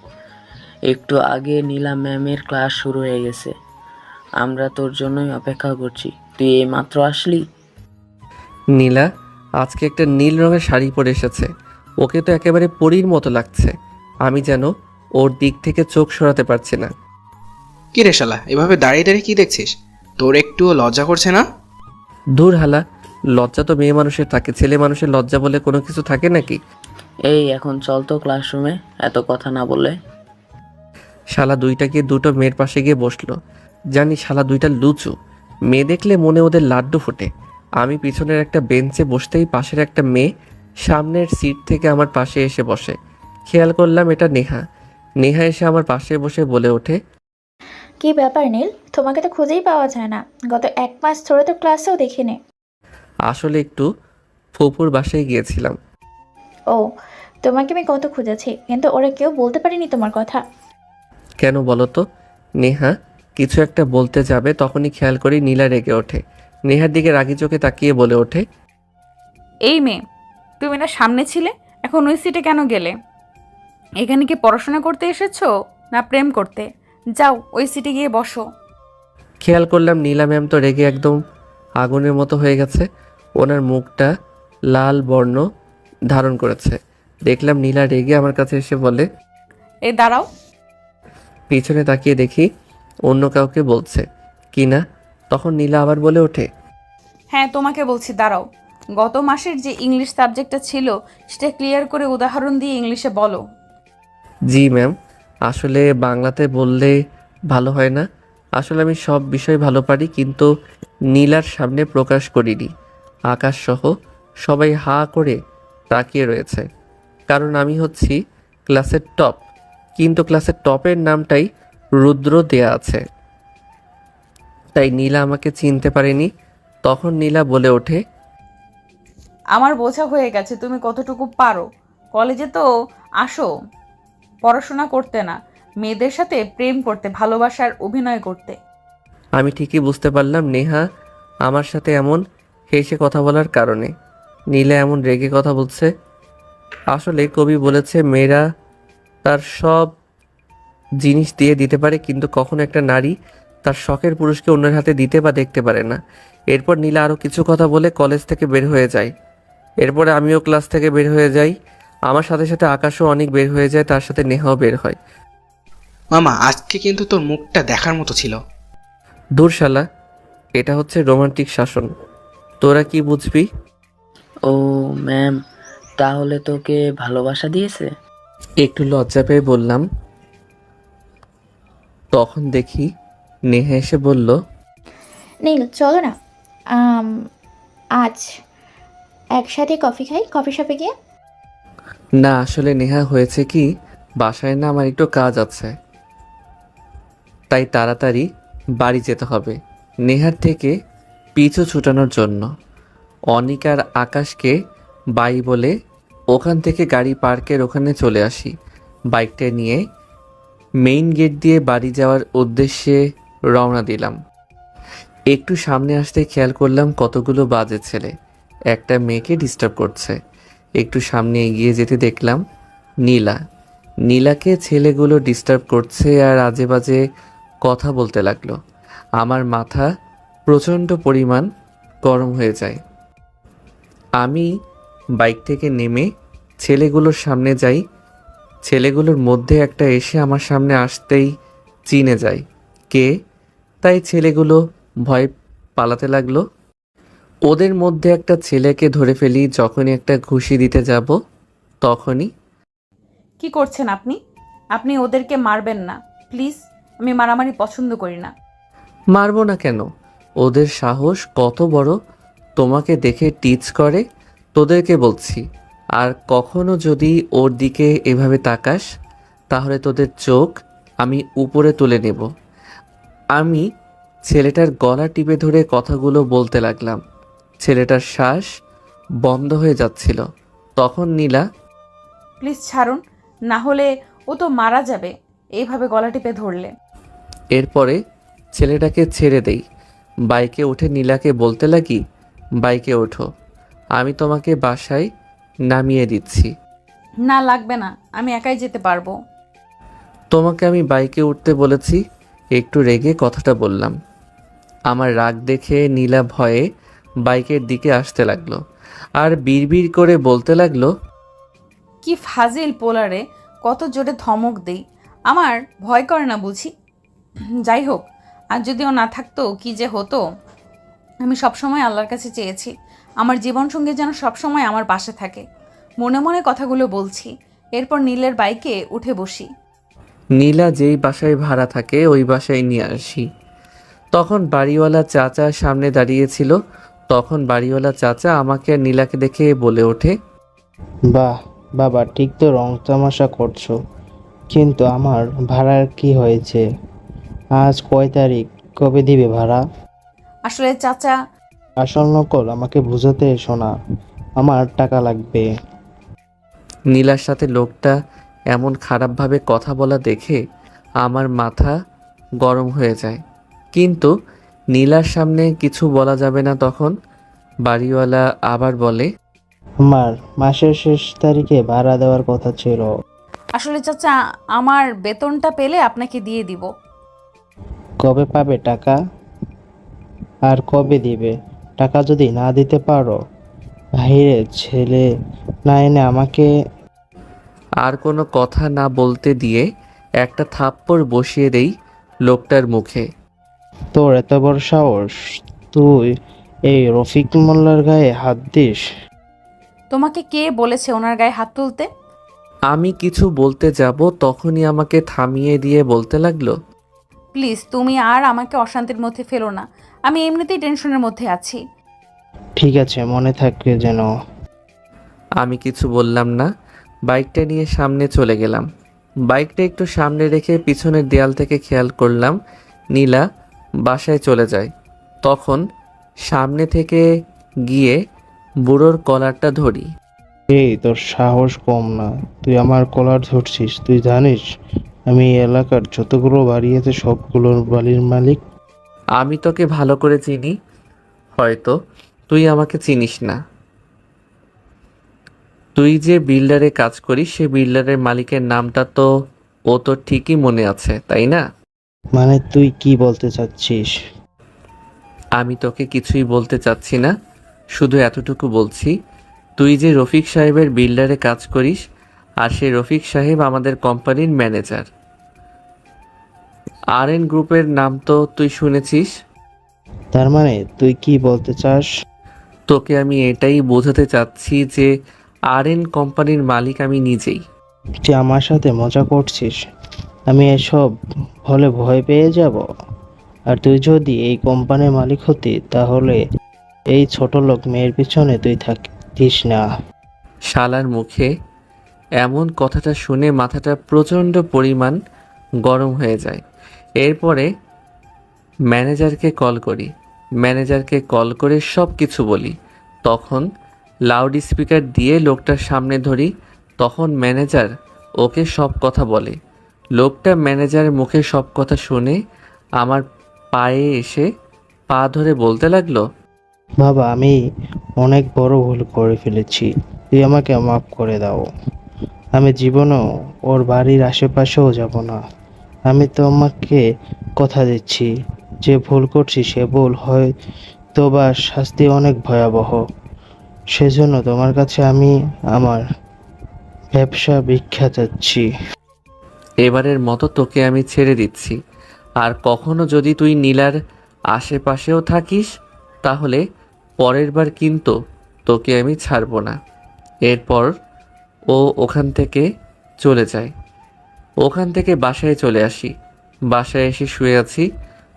একটু আগে নীলা ম্যামের ক্লাস শুরু হয়ে গেছে। আমরা তোর জন্যই অপেক্ষা করছি, তুই এইমাত্র আসলি। নীলা আজকে একটা নীল রঙের শাড়ি পরে এসেছে। ওকে তো একেবারে পরীর মতো লাগছে। আমি যেন ওর দিক থেকে চোখ সরাতে পারছি না। কি রে শালা, এভাবে দাঁড়িয়ে দাঁড়িয়ে কি দেখছিস? তোর একটুও লজ্জা করছে না? দূর হালা, লজ্জা তো মেয়ে মানুষের থাকে, ছেলে মানুষের লজ্জা বলে কোনো কিছু থাকে নাকি? এই এখন চল তো ক্লাসরুমে, এত কথা না বলে। শালা দুইটা গিয়ে দুটো মেয়ের পাশে গিয়ে বসলো। জানি শালা দুইটা লুচু, মেয়ে দেখলে মনে ওদের লাড্ডু ফোটে। আমি পিছনের একটা বেঞ্চে বসতেই পাশের একটা মেয়ে সামনের সিট থেকে আমার পাশে এসে বসে। খেয়াল করলাম এটা নেহা। নেহা এসে আমার পাশে বসে বলে ওঠে, কি ব্যাপার নীল, তোমাকে তো খুঁজেই পাওয়া যায় না। গত 1 মাস ধরে তো ক্লাসেও দেখিনি। আসলে একটু ফুপুর বাসায় গিয়েছিলাম। ও, তোমাকে আমি কত খুঁজেছি, কিন্তু ওরা কেউ বলতে পারেনি তোমার কথা। কেন বলো তো? নেহা কিছু একটা বলতে যাবে, তখনই খেয়াল করি নীলা রেগে ওঠে। নেহার দিকে রাগি চোখে তাকিয়ে বলে ওঠে, এই মেয়ে, তুমি না সামনে ছিলে, এখন ওই সিটে কেন গেলে? এখানে কি পড়াশোনা করতে এসেছো না প্রেম করতে? যাও ওই সিটে গিয়ে বসো। খেয়াল করলাম নীলা ম্যাম তো রেগে একদম আগুনের মতো হয়ে গেছে। ওনার মুখটা লাল বর্ণ ধারণ করেছে। দেখলাম নীলা রেগে আমার কাছে এসে বলে, এই দাঁড়াও। পিছনে তাকিয়ে দেখি অন্য কাউকে বলছে কি না। তখন নীলা আবার বলে ওঠে, হ্যাঁ তোমাকে বলছি, দাঁড়াও। গত মাসের যে ইংলিশ সাবজেক্টটা ছিল সেটা ক্লিয়ার করে উদাহরণ দিয়ে ইংলিশে বলো। জি ম্যাম, আসলে বাংলাতে বললে ভালো হয় না। আসলে আমি সব বিষয় ভালো পারি, কিন্তু নীলার সামনে প্রকাশ করিনি। আকাশ সহ সবাই হা করে তাকিয়ে রয়েছে, কারণ আমি হচ্ছি ক্লাসের টপ। কিন্তু ক্লাসের টপের নামটাই রুদ্র দেয়া আছে। তাই নীলা আমাকে চিনতে পারেনি। তখন নীলা বলে ওঠে, আমার বোঝা হয়ে গেছে তুমি কতটুকু পারো। কলেজে তো আসো পড়াশোনা করতে না, মেয়েদের সাথে প্রেম করতে, ভালোবাসার অভিনয় করতে। আমি ঠিকই বুঝতে পারলাম নেহা আমার সাথে এমন হেসে কথা বলার কারণে। নীলা এমন রেগে কথা বলছে। আসলে কবি বলেছে মেয়েরা তার সব জিনিস দিয়ে দিতে পারে, কিন্তু কখনো একটা নারী তার শখের পুরুষকে অন্যের হাতে দিতে বা দেখতে পারে না। এরপর নীলা আরও কিছু কথা বলে কলেজ থেকে বের হয়ে যায়। এরপরে আমিও ক্লাস থেকে বের হয়ে যাই। আমার সাথে সাথে আকাশও অনেক বের হয়ে যায়, তার সাথে নেহাও বের হয়। মামা, আজকে কিন্তু তোর মুখটা দেখার মতো ছিল। দূর শালা, এটা হচ্ছে রোমান্টিক শাসন, তোরা কি বুঝবি? ও ম্যাম, তাহলে তোকে ভালোবাসা দিয়েছে? একটু লজ্জা পেয়ে বললাম। তখন দেখি নেহা এসে বলল, নীল চলো না, আজ একসাথে কফি খাই, কফি শপে গিয়ে। না আসলে নেহা হয়েছে কি, বাসায় না আমার একটু কাজ আছে, তাই তাড়াতাড়ি বাড়ি যেতে হবে নেহার থেকে পিছু ছুটানোর জন্য। অনিকার আকাশকে বাই বলে ওখান থেকে গাড়ি পার্কের ওখানে চলে আসি। বাইকটা নিয়ে মেইন গেট দিয়ে বাড়ি যাওয়ার উদ্দেশ্যে রওনা দিলাম। একটু সামনে আসতে খেয়াল করলাম কতগুলো বাজে ছেলে একটা মেয়েকে ডিস্টার্ব করছে। একটু সামনে এগিয়ে যেতে দেখলাম নীলাকে ছেলেগুলো ডিস্টার্ব করছে আর আজে বাজে কথা বলতে লাগলো। আমার মাথা প্রচণ্ড পরিমাণ গরম হয়ে যায়। আমি বাইক থেকে নেমে ছেলেগুলোর সামনে যাই। ছেলেগুলোর মধ্যে একটা এসে আমার সামনে আসতেই চিনে যায় কে, তাই ছেলেগুলো ভয় পালাতে লাগলো। ওদের মধ্যে একটা ছেলেকে ধরে ফেলি। যখনই একটা ঘুষি দিতে যাব তখনই, কি করছেন আপনি? আপনি ওদেরকে মারবেন না প্লিজ, আমি মারামারি পছন্দ করি না। মারবো না কেন? ওদের সাহস কত বড় তোমাকে দেখে টিচ করে, তোদেরকে বলছি। আর কখনো যদি ওর দিকে এভাবে তাকাস তাহলে তোদের চোখ আমি উপরে তুলে নেব। আমি ছেলেটার গলা টিপে ধরে কথাগুলো বলতে লাগলাম। ছেলেটার শ্বাস বন্ধ হয়ে যাচ্ছিল। তখন নীলা, প্লিজ ছাড়ুন, না হলে ও তো মারা যাবে এইভাবে গলা টিপে ধরলে। এরপরে ছেলেটাকে ছেড়ে দেই। বাইকে উঠে নীলাকে বলতে লাগি, বাইকে ওঠো, আমি তোমাকে বাসায় নামিয়ে দিচ্ছি। না লাগবে না, আমি একাই যেতে পারবো। তোমাকে আমি বাইকে উঠতে বলেছি। একটু রেগে কথাটা বললাম। আমার রাগ দেখে নীলা ভয়ে বাইকের দিকে আসতে লাগলো আর বিড়বিড় করে বলতে লাগলো, কি ফাজিল পোলারে, কত জোরে ধমক দেই, আমার ভয় করে না বুঝি। যাই হোক, আর যদিও না থাকতো কি যে হতো। আমি সবসময় আল্লাহর কাছে চেয়েছি আমার জীবনসঙ্গী যেন সবসময় আমার পাশে থাকে। মনে মনে কথাগুলো বলছি। এরপর নীলের বাইকে উঠে বসি। নীলা যেই বাসায় ভাড়া থাকে ওই বাসায় নিয়ে আসি। তখন বাড়িওয়ালা চাচা সামনে দাঁড়িয়েছিল। তখন বাড়িওয়ালা চাচা আমাকে আর নীলাকে দেখে বলে ওঠে, বাহ বাবা, ঠিক তো রং তামাশা করছো, কিন্তু আমার ভাড়ার কি হয়েছে? আজ কয় তারিখ? কবে দিবে ভাড়া? আসলে চাচা, আসল নকল আমাকে বোঝাতে এসো না, আমার টাকা লাগবে। নীলার সাথে লোকটা এমন খারাপভাবে কথা বলা দেখে আমার মাথা গরম হয়ে যায়, কিন্তু নীলার সামনে কিছু বলা যাবে না। তখন বাড়িওয়ালা আবার বলে, আমার মাসের শেষ তারিখে ভাড়া দেওয়ার কথা ছিল। আসলে চাচা, আমার বেতনটা পেলে আপনাকে দিয়ে দিব। কবে পাবে টাকা? আর কবে দিবে? টাকা যদি না দিতে পারো, বাইরে ছেলে না এনে আমাকে। আর কোনো কথা না বলতে দিয়ে একটা থাপ্পড় বসিয়ে দেই লোকটার মুখে। তোর এত বড় সাহস, তুই এই রফিক মোল্লার গায়ে হাত দিস? তোমাকে কে বলেছে ওনার গায়ে হাত তুলতে? আমি কিছু বলতে যাব তখনই আমাকে থামিয়ে দিয়ে বলতে লাগলো, প্লিজ তুমি আর আমাকে অশান্তির মধ্যে ফেলো না, আমি এমনিতেই টেনশনের মধ্যে আছি। ঠিক আছে, মনে থাকবে যেন। আমি কিছু বললাম না। বাইকটা নিয়ে সামনে চলে গেলাম। বাইকটা একটু সামনে রেখে পিছনের দেয়াল থেকে খেয়াল করলাম নীলা বাসায় চলে যায়। তখন সামনে থেকে গিয়ে বুড়োর কলারটা ধরি। এই তোর সাহস কম না, তুই আমার কলার ধরছিস? তুই জানিস আমি এই এলাকার যতগুলো বাড়ি আছে সবগুলোর বাড়ির মালিক। আমি তোকে ভালো করে চিনি, হয়তো তুই আমাকে চিনিস না। তুই যে বিল্ডারে কাজ করিস সে বিল্ডারের মালিকের নামটা তো ও তোর ঠিকই মনে আছে, তাই না? মানে তুই কি বলতে চাচ্ছিস? আমি তোকে কিছুই বলতে চাচ্ছি না, শুধু এতটুকু বলছি, তুই যে রফিক সাহেবের বিল্ডারে কাজ করিস আর সে রফিক সাহেব আমাদের কোম্পানির ম্যানেজার। RN গ্রুপের নাম তো তুই শুনেছিস। তার মানে তুই কি বলতে চাস? তোকে আমি এটাই বোঝাতে চাচ্ছি যে RN কোম্পানির মালিক আমি নিজেই। তুই আমার সাথে মজা করছিস? আমি এসব হলে ভয় পেয়ে যাব। আর তুই যদি এই কোম্পানির মালিক হতি তাহলে এই ছোট লোক মেয়ের পিছনে তুই থাকিস না। শালার মুখে এমন কথাটা শুনে মাথাটা প্রচণ্ড পরিমাণ গরম হয়ে যায়। এরপরে ম্যানেজারকে কল করে সব কিছু বলি। তখন লাউড স্পিকার দিয়ে লোকটার সামনে ধরি। তখন ম্যানেজার ওকে সব কথা বলে। লোকটা ম্যানেজারের মুখে সব কথা শুনে আমার পায়ে এসে পা ধরে বলতে লাগলো, বাবা, আমি অনেক বড় ভুল করে ফেলেছি, তুই আমাকে মাফ করে দাও। আমি জীবনেও ওর বাড়ির আশেপাশেও যাব না। আমি তোমাকে কথা দিচ্ছি, যে ভুল করছি সে ভুল হয়তো বা শাস্তি অনেক ভয়াবহ। সেজন্য তোমার কাছে আমি আমার ব্যবসা ভিক্ষা চাচ্ছি। এবারের মতো তোকে আমি ছেড়ে দিচ্ছি, আর কখনো যদি তুই নীলার আশেপাশেও থাকিস তাহলে পরের বার কিন্তু তোকে আমি ছাড়বো না। এরপর ও ওখান থেকে চলে যায়। ওখান থেকে বাসায় চলে আসি। বাসায় এসে শুয়ে আছি,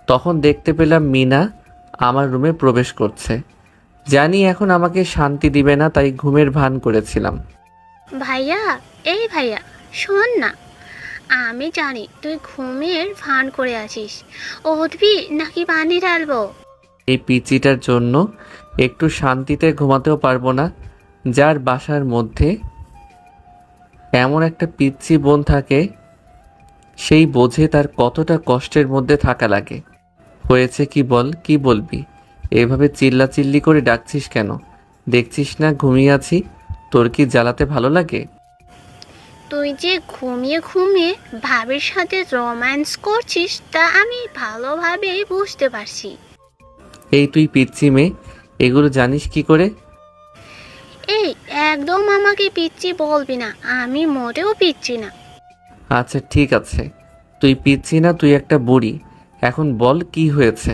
তখন দেখতে পেলাম মিনা আমার রুমে প্রবেশ করছে। জানি এখন আমাকে শান্তি দিবে না, তাই ঘুমের ভান করেছিলাম। ভাইয়া, এই ভাইয়া, শোন না, আমি জানি তুই ঘুমের ভান করে আছিস। উঠবি নাকি পানি ঢালবো? এই পিচিটার জন্য একটু শান্তিতে ঘুমাতেও পারবো না। যার বাসার মধ্যে এমন একটা পিচ্চি বোন থাকে সেই বোঝে তার কতটা কষ্টের মধ্যে থাকা লাগে। হয়েছে কি বল, কি বলবি? এভাবে চিল্লাচিল্লি করে ডাকছিস কেন? দেখছিস না ঘুমিয়ে আছি? তোর কি জ্বালাতে ভালো লাগে? তুই যে ঘুমিয়ে ঘুমিয়ে ভাবির সাথে রোম্যান্স করছিস তা আমি ভালোভাবেই বুঝতে পারছি। এই তুই পিচ্চি মেয়ে, এগুলো জানিস কি করে? এই একদম আমাকে পিচ্চি বলবি না, আমি মোটেও পিচ্চি না। আচ্ছা ঠিক আছে, তুই পিচ্ছি না, তুই একটা বুড়ি। এখন বল কি হয়েছে?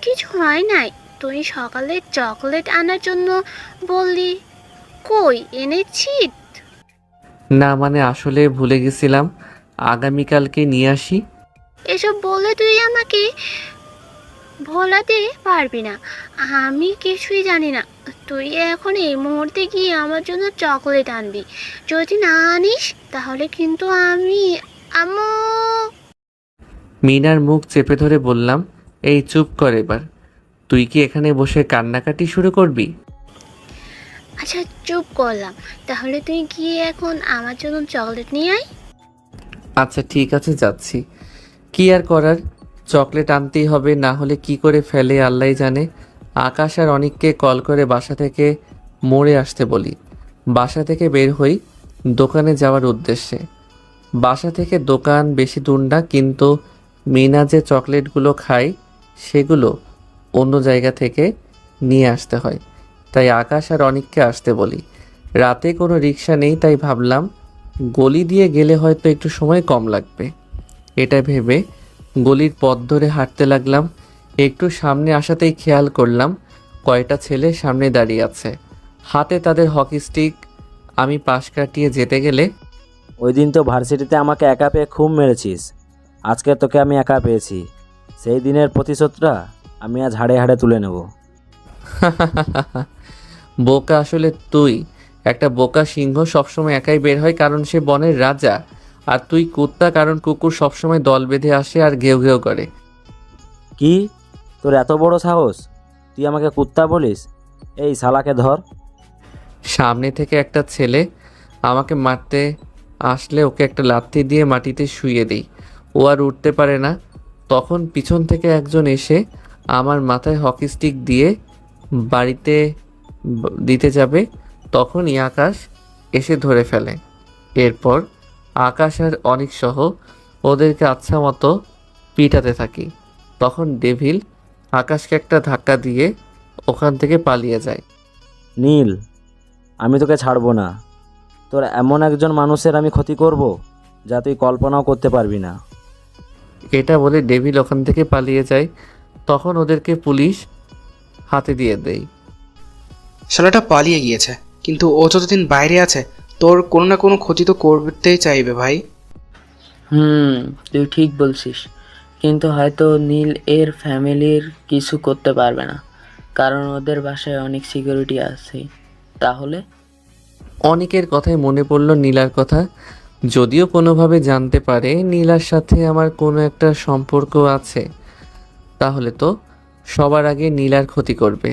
কিছু হয় নাই, তুই সকালে চকলেট আনার জন্য বললি, কই এনেছি? না মানে আসলে ভুলে গেছিলাম, আগামীকালকে নিয়ে আসি। এসব বলে তুই আমাকে ভোলাতে পারবি না, আমি কিছুই জানি না। তুই এখন এই মুহূর্তে গিয়ে আমার জন্য চকলেট আনবি, যদি না আনিস তাহলে কিন্তু আমি আম্মু। মিনার মুখ চেপে ধরে বললাম, এই চুপ কর এবার। তুই কি এখানে বসে কান্নাকাটি শুরু করবি? আচ্ছা চুপ করলাম, তাহলে তুই গিয়ে এখন আমার জন্য চকলেট নিয়ে আয়। আচ্ছা ঠিক আছে, যাচ্ছি। কি আর করার, চকলেট আনতেই হবে, না হলে কি করে ফেলে আল্লাহ জানে। আকাশ আর অনিককে কল করে বাসা থেকে মোড়ে আসতে বলি। বাসা থেকে বের হই দোকানে যাওয়ার উদ্দেশ্যে। বাসা থেকে দোকান বেশি দূর না, কিন্তু মিনা যে চকলেটগুলো খায় সেগুলো অন্য জায়গা থেকে নিয়ে আসতে হয়, তাই আকাশ আর অনিককে আসতে বলি। রাতে কোনো রিক্সা নেই, তাই ভাবলাম গলি দিয়ে গেলে হয়তো একটু সময় কম লাগবে। এটা ভেবে গলির পথ ধরে হাঁটতে লাগলাম। একটু সামনে আসাতেই খেয়াল করলাম কয়টা ছেলে সামনে দাঁড়িয়ে আছে, হাতে তাদের হকি স্টিক। আমি পাশ কাটিয়ে যেতে গেলে, ওই দিন তো ভার্সিটিতে আমাকে একা পেয়ে খুব মেরেছিস, আজকে তোকে আমি একা পেয়েছি, সেই দিনের প্রতিশোধটা আমি আজ হাড়ে হাড়ে তুলে নেব। বোকা আসলে তুই। একটা বোকা সিংহ সবসময় একাই বের হয়, কারণ সে বনের রাজা। আর তুই কুত্তা, কারণ কুকুর সবসময় দল বেঁধে আসে আর ঘেউ ঘেউ করে। কি, তোর এত বড় সাহস? তুই আমাকে কুত্তা বলিস? এই শালাকে ধর। সামনে থেকে একটা ছেলে আমাকে মারতে আসলে ওকে একটা লাথি দিয়ে মাটিতে শুইয়ে দিই। ও আর উঠতে পারে না। তখন পিছন থেকে একজন এসে আমার মাথায় হকি স্টিক দিয়ে বাড়িতে দিতে যাবে, তখনই আকাশ এসে ধরে ফেলে। এরপর আকাশ আর অনিক সহ ওদেরকে আচ্ছা মতো পিটাতে থাকি। তখন ডেভিল আকাশকে একটা ধাক্কা দিয়ে ওখান থেকে পালিয়ে যায়। নীল, আমি তোকে ছাড়বো না। তোর এমন একজন মানুষের আমি ক্ষতি করব যা তুই কল্পনাও করতে পারবি না। এটা বলে ডেভিল ওখান থেকে পালিয়ে যায়। তখন ওদেরকে পুলিশ হাতে দিয়ে দেয়। শালাটা পালিয়ে গিয়েছে, কিন্তু ও যতদিন বাইরে আছে তোর কোনো না কোনো ক্ষতি তো করতেই চাইবে ভাই। তুই ঠিক বলছিস, কিন্তু হয়তো নীল এর ফ্যামিলির কিছু করতে পারবে না, কারণ ওদের বাসায় অনেক সিকিউরিটি আছে। তাহলে অনেকের কথায় মনে পড়ল নীলার কথা। যদিও কোনোভাবে জানতে পারে নীলার সাথে আমার কোনো একটা সম্পর্ক আছে, তাহলে তো সবার আগে নীলার ক্ষতি করবে,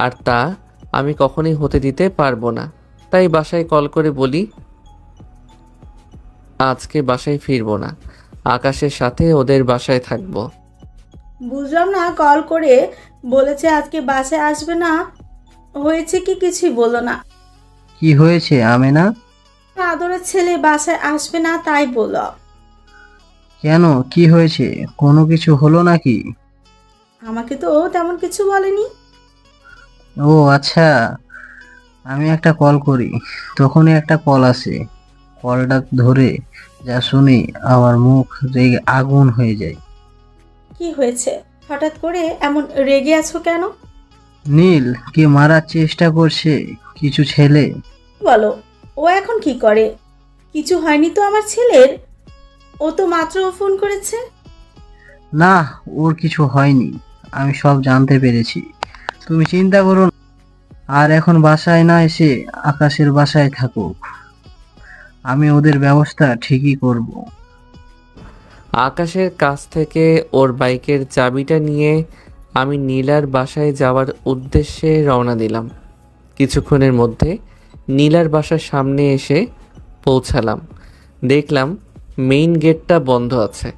আর তা আমি কখনোই হতে দিতে পারবো না। তাই বাসায় কল করে বলি আজকে বাসায় ফিরবো না, আকাশের সাথে ওদের বাসায় থাকবো। বুঝলাম না, কল করে বলেছে আজকে বাসায় আসবে না, হয়েছে কি কিছুই বললো না। কি হয়েছে আমেনা? আদরের ছেলে বাসায় আসবে না তাই বলল। কেন, কি হয়েছে? কোনো কিছু হলো নাকি? আমাকে তো তেমন কিছু বলেনি। ও আচ্ছা, আমি একটা কল করি, তখনই একটা কল আসে। কলটা ধরে যা শুনি আমার মুখ রেগে আগুন হয়ে যায়। কি হয়েছে? হঠাৎ করে এমন রেগে আছো কেন? নীল কে মারার চেষ্টা করছে কিছু ছেলে। বলো, ও এখন কি করে? কিছু হয়নি তো আমার ছেলের? ও তো মাত্র ফোন করেছে। না, ওর কিছু হয়নি, আমি সব জানতে পেরেছি, তুমি চিন্তা করো না। আর এখন বাসায় না এসে আকাশের বাসায় থাকুক, আমি ওদের ব্যবস্থা ঠিকই করব। আকাশের কাছ থেকে ওর বাইকের চাবিটা নিয়ে আমি নীলার বাসায় যাওয়ার উদ্দেশ্যে রওনা দিলাম। কিছুক্ষণের মধ্যে নীলার বাসার সামনে এসে পৌঁছালাম। দেখলাম মেইন গেটটা বন্ধ আছে,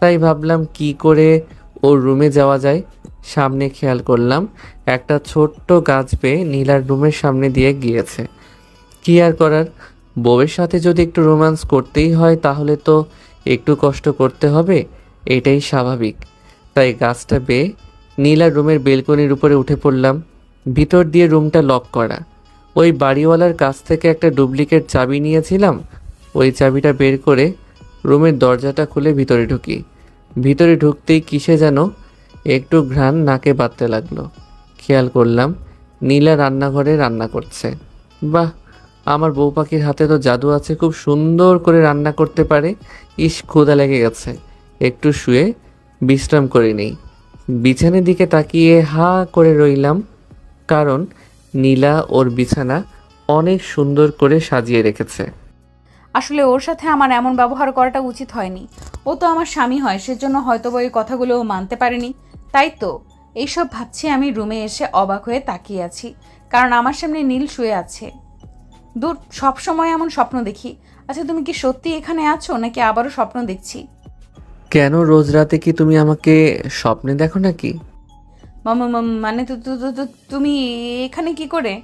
তাই ভাবলাম কি করে ওর রুমে যাওয়া যায়। সামনে খেয়াল করলাম একটা ছোট্ট গাছ বেয়ে নীলার রুমের সামনে দিয়ে গিয়েছে। কি আর করার, বউয়ের সাথে যদি একটু রোম্যান্স করতেই হয় তাহলে তো একটু কষ্ট করতে হবে, এটাই স্বাভাবিক। তাই গাছটা বেয়ে নীলার রুমের বেলকনির উপরে উঠে পড়লাম। ভিতর দিয়ে রুমটা লক করা। ওই বাড়িওয়ালার কাছ থেকে একটা ডুপ্লিকেট চাবি নিয়েছিলাম। ওই চাবিটা বের করে রুমের দরজাটা খুলে ভিতরে ঢুকি। ভিতরে ঢুকতেই কিসে যেন একটু ঘ্রাণ নাকে বাঁধতে লাগলো। খেয়াল করলাম নীলা রান্নাঘরে রান্না করছে। বাহ, আমার বউ পাখির হাতে তো জাদু আছে, খুব সুন্দর করে রান্না করতে পারে। ইস, ক্ষুধা লেগে গেছে, একটু শুয়ে বিশ্রাম করে নেই। বিছানার দিকে তাকিয়ে হা করে রইলাম, কারণ নীলা ওর বিছানা অনেক সুন্দর করে সাজিয়ে রেখেছে। আসলে ওর সাথে আমার এমন ব্যবহার করাটা উচিত হয়নি। ও তো আমার স্বামী হয়, সেজন্য হয়তো ওই কথাগুলো ও মানতে পারেনি। তাই তো এইসব ভাবছি আমি রুমে এসে অবাক হয়ে তাকিয়ে আছি, কারণ আমার সামনে নীল শুয়ে আছে। দূর, সবসময় এমন স্বপ্ন দেখি। আচ্ছা, তুমি কি সত্যি এখানে আছো নাকি আবারও স্বপ্ন দেখছি? কেন, রোজ রাতে কি তুমি আমাকে স্বপ্নে দেখো নাকি? মানে তুমি এখানে কি করে?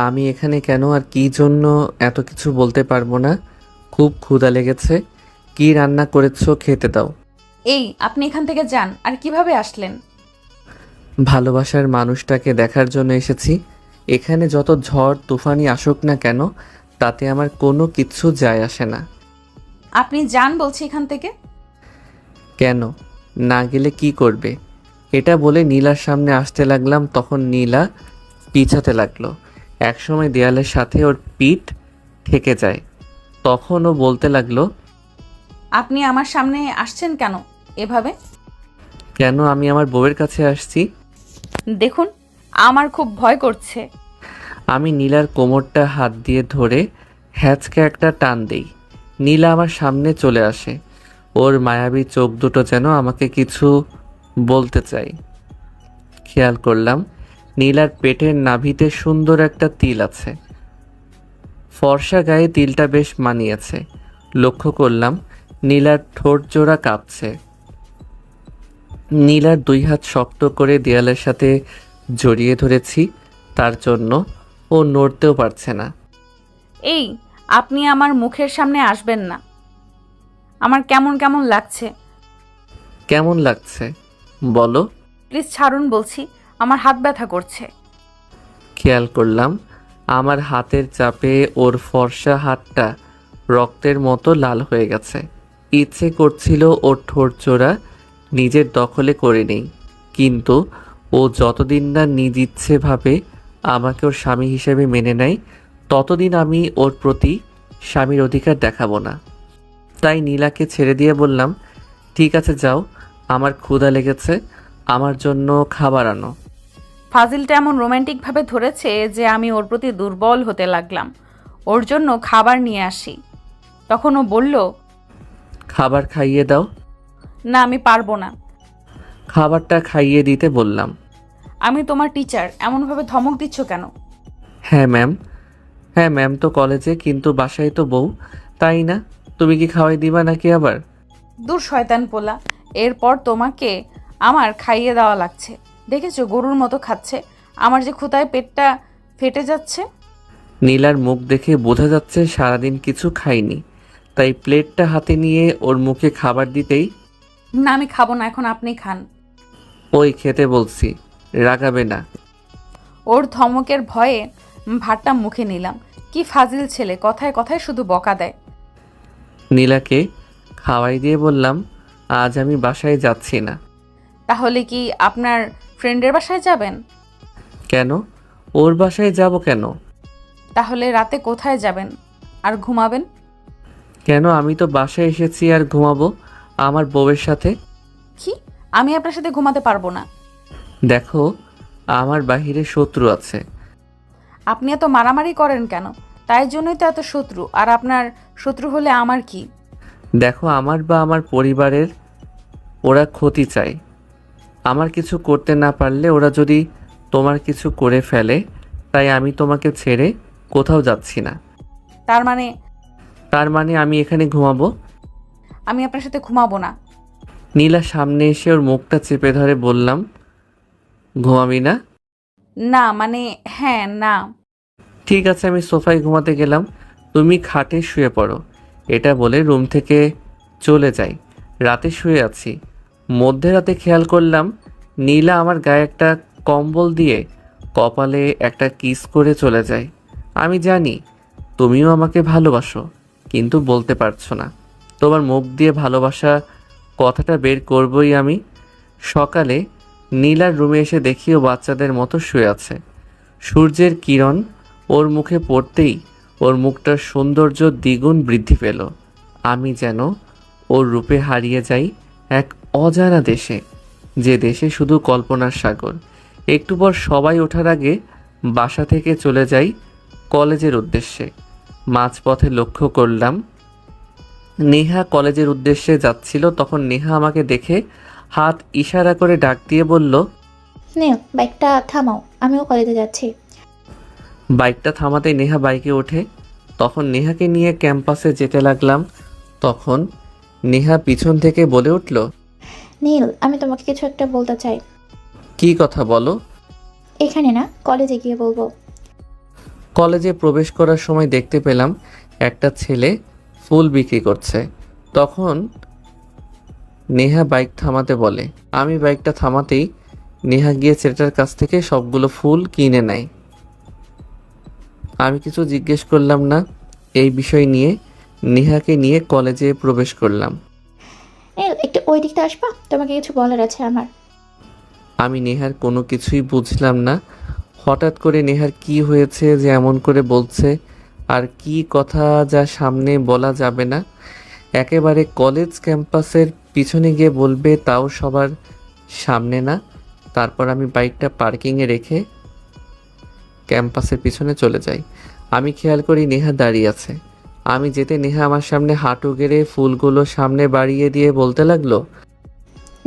আমি এখানে কেন আর কি জন্য এত কিছু বলতে পারবো না। খুব ক্ষুধা লেগেছে, কি রান্না করেছো খেতে দাও। এই, আপনি এখান থেকে যান। আর কিভাবে আসলেন? ভালোবাসার মানুষটাকে দেখার জন্য এসেছি। এখানে যত ঝড় তুফানি আসুক না কেন, তাতে আমার কোনো কিচ্ছু যায় আসে না। আপনি যান বলছি এখান থেকে। কেন, না গেলে কি করবে? এটা বলে নীলার সামনে আসতে লাগলাম। তখন নীলা পিছাতে লাগলো। একসময় দেয়ালের সাথে ওর পিঠ ঠেকে যায়। তখন ও বলতে লাগলো, আপনি আমার সামনে আসছেন কেন এভাবে? কেন, আমি আমার বউয়ের কাছে আসছি। দেখুন, আমার খুব ভয় করছে। আমি নীলার কোমরটা হাত দিয়ে ধরে হ্যাঁচকে একটা টান দেই। নীলা আমার সামনে চলে আসে। ওর মায়াবী চোখ দুটো যেন আমাকে কিছু বলতে চাই। খেয়াল করলাম নীলার পেটের নাভিতে সুন্দর একটা তিল আছে। ফর্সা গায়ে তিলটা বেশ মানিয়েছে। লক্ষ্য করলাম নীলার ঠোঁট জোড়া কাঁপছে। নীলার 2 হাত শক্ত করে দেয়ালের সাথে জড়িয়ে ধরেছি, তার জন্য ও নড়তেও পারছে না। এই, আপনি আমার মুখের সামনে আসবেন না। আমার কেমন কেমন লাগছে। কেমন লাগছে বলো? প্লিজ ছাড়ুন বলছি, আমার হাত ব্যথা করছে। খেয়াল করলাম আমার হাতের চাপে ওর ফর্সা হাতটা রক্তের মতো লাল হয়ে গেছে। ইচ্ছে করছিল ওর ঠোঁট জোড়া নিজের দখলে করে নেই, কিন্তু ও যতদিন না নিজ ইচ্ছে ভাবে আমাকে ওর স্বামী হিসেবে মেনে নেয়, ততদিন আমি ওর প্রতি স্বামীর অধিকার দেখাবো না। তাই নীলাকে ছেড়ে দিয়ে বললাম, ঠিক আছে যাও, আমার ক্ষুধা লেগেছে, আমার জন্য খাবার আনো। ফাজিলটা এমন রোম্যান্টিকভাবে ধরেছে যে আমি ওর প্রতি দুর্বল হতে লাগলাম। ওর জন্য খাবার নিয়ে আসি। তখন ও বলল, খাবার খাইয়ে দাও। না, আমি পারবো না। খাবারটা খাইয়ে দিতে বললাম। আমি তোমার টিচার, এমনভাবে ধমক দিচ্ছ কেন? হ্যাঁ ম্যাম তো কলেজে, কিন্তু বাসায় তো বউ, তাই না? তুমি কি খাওয়াই দিবা নাকি আবার? দূর শয়তান পোলা, এরপর তোমাকে আমার খাইয়ে দেওয়া লাগছে। দেখেছো গরুর মতো খাচ্ছে। আমার যে ক্ষুধায় পেটটা ফেটে যাচ্ছে। নীলার মুখ দেখে বোঝা যাচ্ছে সারাদিন কিছু খাইনি, তাই প্লেটটা হাতে নিয়ে ওর মুখে খাবার দিতেই, না আমি খাবো না, এখন আপনি খান। ওই খেতে বলছি, রাগাবে না। ওর ধমকের ভয়ে ভাতটা মুখে নিলাম। কি ফাজিল ছেলে, কথায় কথায় শুধু বকা দেয়। নীলাকে খাওয়াই দিয়ে বললাম, আজ আমি বাসায় যাচ্ছি না। তাহলে কি আপনার ফ্রেন্ডের বাসায় যাবেন? কেন? ওর বাসায় যাব কেন? তাহলে রাতে কোথায় যাবেন আর ঘুমাবেন? কেন? আমি তো বাসায় এসেছি আর ঘুমাবো আমার বউয়ের সাথে। কি? আমি আপনার সাথে ঘুমাতে পারবো না। দেখো, আমার বাহিরে শত্রু আছে। আপনি এত মারামারি করেন কেন? তাই জন্যই তো এত শত্রু। আর আপনার শত্রু হলে আমার কি? দেখো, আমার বা আমার পরিবারের ওরা ক্ষতি চায়। আমার কিছু করতে না পারলে ওরা যদি তোমার কিছু করে ফেলে, তাই আমি তোমাকে ছেড়ে কোথাও যাচ্ছি না। তার মানে আমি এখানে ঘুমাবো? আমি আপনার সাথে ঘুমাবো না। নীলা সামনে এসে ওর মুখটা চেপে ধরে বললাম, ঘুমাবি না? না মানে হ্যাঁ, না। ঠিক আছে, আমি সোফায় ঘুমাতে গেলাম, তুমি খাটে শুয়ে পড়ো। এটা বলে রুম থেকে চলে যাই। রাতে শুয়ে আছি, মধ্যরাতে খেয়াল করলাম নীলা আমার গায়ে একটা কম্বল দিয়ে কপালে একটা কিস করে চলে যায়। আমি জানি তুমিও আমাকে ভালোবাসো, কিন্তু বলতে পারছো না। তোমার মুখ দিয়ে ভালোবাসা কথাটা বের করবই আমি। সকালে নীলার রুমে এসে দেখি ও বাচ্চাদের মতো শুয়ে আছে। সূর্যের কিরণ ওর মুখে পড়তেই ওর মুখটার সৌন্দর্য দ্বিগুণ বৃদ্ধি পেল। আমি যেন ওর রূপে হারিয়ে যাই এক অজানা দেশে, যে দেশে শুধু কল্পনার সাগর। একটু পর সবাই ওঠার আগে বাসা থেকে চলে যাই কলেজের উদ্দেশ্যে। মাঝপথে লক্ষ্য করলাম নেহা কলেজের উদ্দেশ্যে যাচ্ছিল। তখন নেহা আমাকে দেখে হাত ইশারা করে ডাক দিয়ে বলল, নীল, বাইকটা থামাও, আমিও কলেজে যাচ্ছি। বাইকটা থামাতে নেহা বাইকে ওঠে। তখন নেহাকে নিয়ে ক্যাম্পাসে যেতে লাগলাম। তখন নেহা পিছন থেকে বলে উঠল, নীল, আমি তোমাকে কিছু একটা বলতে চাই। কি কথা বলো? এখানে না, কলেজে গিয়ে বলবো। কলেজে প্রবেশ করার সময় দেখতে পেলাম একটা ছেলে ফুল বিক্রি করছে। তখন নেহা বাইক থামাতে বলে। আমি বাইকটা থামাতেই নেহা গিয়ে ছেলেটার কাছ থেকে সবগুলো ফুল কিনে নেয়। আমি কিছু জিজ্ঞেস করলাম না। এই বিষয় নিয়ে নেহাকে নিয়ে কলেজে প্রবেশ করলাম। নীল, একটু ওই দিকটা আসবা, তোমাকে কিছু বলার আছে আমার। আমি নেহার কোনো কিছুই বুঝলাম না। হঠাৎ করে নেহার কি হয়েছে যে এমন করে বলছে, আর কি কথা যা সামনে বলা যাবে না। একেবারে কলেজ ক্যাম্পাসের পিছনে গিয়ে বলবে, তাও সবার সামনে না। তারপর আমি বাইকটা পার্কিংয়ে রেখে ক্যাম্পাসের পিছনে চলে যাই। আমি খেয়াল করি নেহা দাঁড়িয়ে আছে। আমি যেতে নেহা আমার সামনে হাঁটু গেড়ে ফুলগুলো সামনে বাড়িয়ে দিয়ে বলতে লাগলো,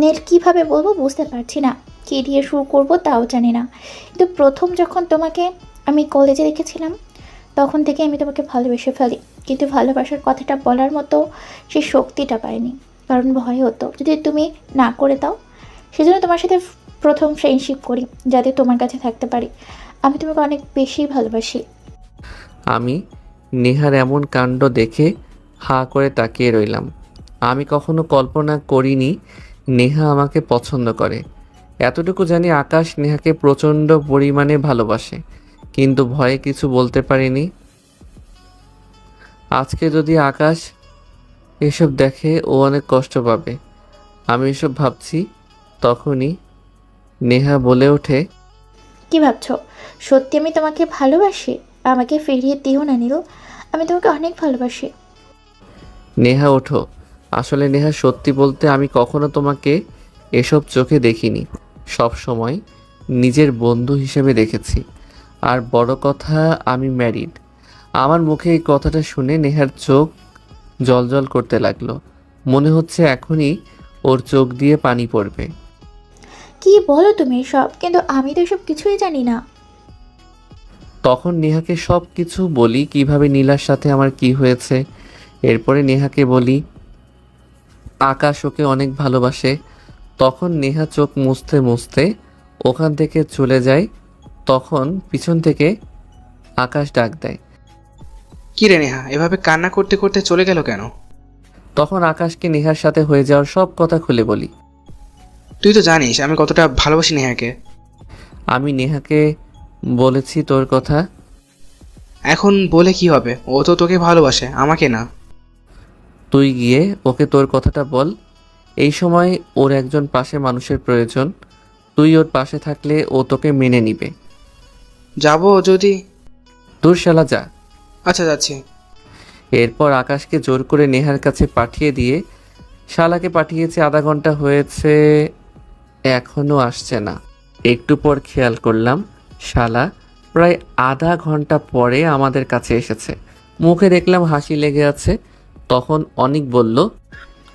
নীল কিভাবে বলবো বুঝতে পারছি না, কী দিয়ে শুরু করব তাও জানি না। কিন্তু প্রথম যখন তোমাকে আমি কলেজে দেখেছিলাম তখন থেকে আমি তোমাকে ভালোবেসে ফেলি, কিন্তু ভালোবাসার কথাটা বলার মতো সেই শক্তিটা পাইনি, কারণ ভয় হতো যদি তুমি না করে দাও। সেজন্য তোমার সাথে প্রথম ফ্রেন্ডশিপ করি, যাতে তোমার কাছে থাকতে পারি। আমি তোমাকে অনেক বেশি ভালোবাসি। আমি নেহার এমন কাণ্ড দেখে হাঁ করে তাকিয়ে রইলাম। আমি কখনো কল্পনা করিনি নেহা আমাকে পছন্দ করে। এতটুকু জানি আকাশ নেহাকে প্রচণ্ড পরিমাণে ভালোবাসে, কিন্তু ভয়ে কিছু বলতে পারিনি। আজকে যদি আকাশ এসব দেখে ও অনেক কষ্ট পাবে। আমি এসব ভাবছি, তখনই নেহা বলে ওঠে, কি ভাবছো? সত্যি আমি তোমাকে ভালোবাসি? আমাকে ফিরিয়ে দিও না নীল, আমি তোমাকে অনেক ভালোবাসি। নেহা ওঠো। আসলে নেহা সত্যি বলতে আমি কখনো তোমাকে এসব চোখে দেখিনি। সব সময় নিজের বন্ধু হিসেবে দেখেছি। আর বড় কথা, আমি ম্যারিড। আমার মুখে এই কথাটা শুনে নেহার চোখ জ্বলজ্বল করতে লাগলো। মনে হচ্ছে এখনই ওর চোখ দিয়ে পানি পড়বে। কি বলো তুমি এসব? কিন্তু আমি তো এসব কিছুই জানি না। তখন নেহাকে সব কিছু বলি, কিভাবে নীলার সাথে আমার কি হয়েছে। এরপরে নেহাকে বলি আকাশ ওকে অনেক ভালোবাসে। তখন নেহা চোখ মুছতে মুছতে ওখান থেকে চলে যায়। তখন পিছন থেকে আকাশ ডাক দেয়, কি রে নেহা, এভাবে কান্না করতে করতে চলে গেল কেন? তখন আকাশকে নেহার সাথে হয়ে যাওয়ার সব কথা খুলে বলি। তুই তো জানিস আমি কতটা ভালোবাসি নেহাকে। আমি নেহাকে বলেছি তোর কথা। এখন বলে কি হবে? ও তো তোকে ভালোবাসে, আমাকে না। তুই গিয়ে ওকে তোর কথাটা বল। এই সময় ওর একজন পাশে মানুষের প্রয়োজন। তুই ওর পাশে থাকলে ও তোকে মেনে নিবে। যাবো যদি? তোর শালা যা। আচ্ছা যাচ্ছি। এরপর আকাশকে জোর করে নেহার কাছে পাঠিয়ে দিয়ে শালাকে পাঠিয়েছে। আধা ঘন্টা হয়েছে, এখনো আসছে না। একটু পর খেয়াল করলাম শালা প্রায় আধা ঘন্টা পরে আমাদের কাছে এসেছে। মুখে দেখলাম হাসি লেগে আছে। তখন অনিক বলল,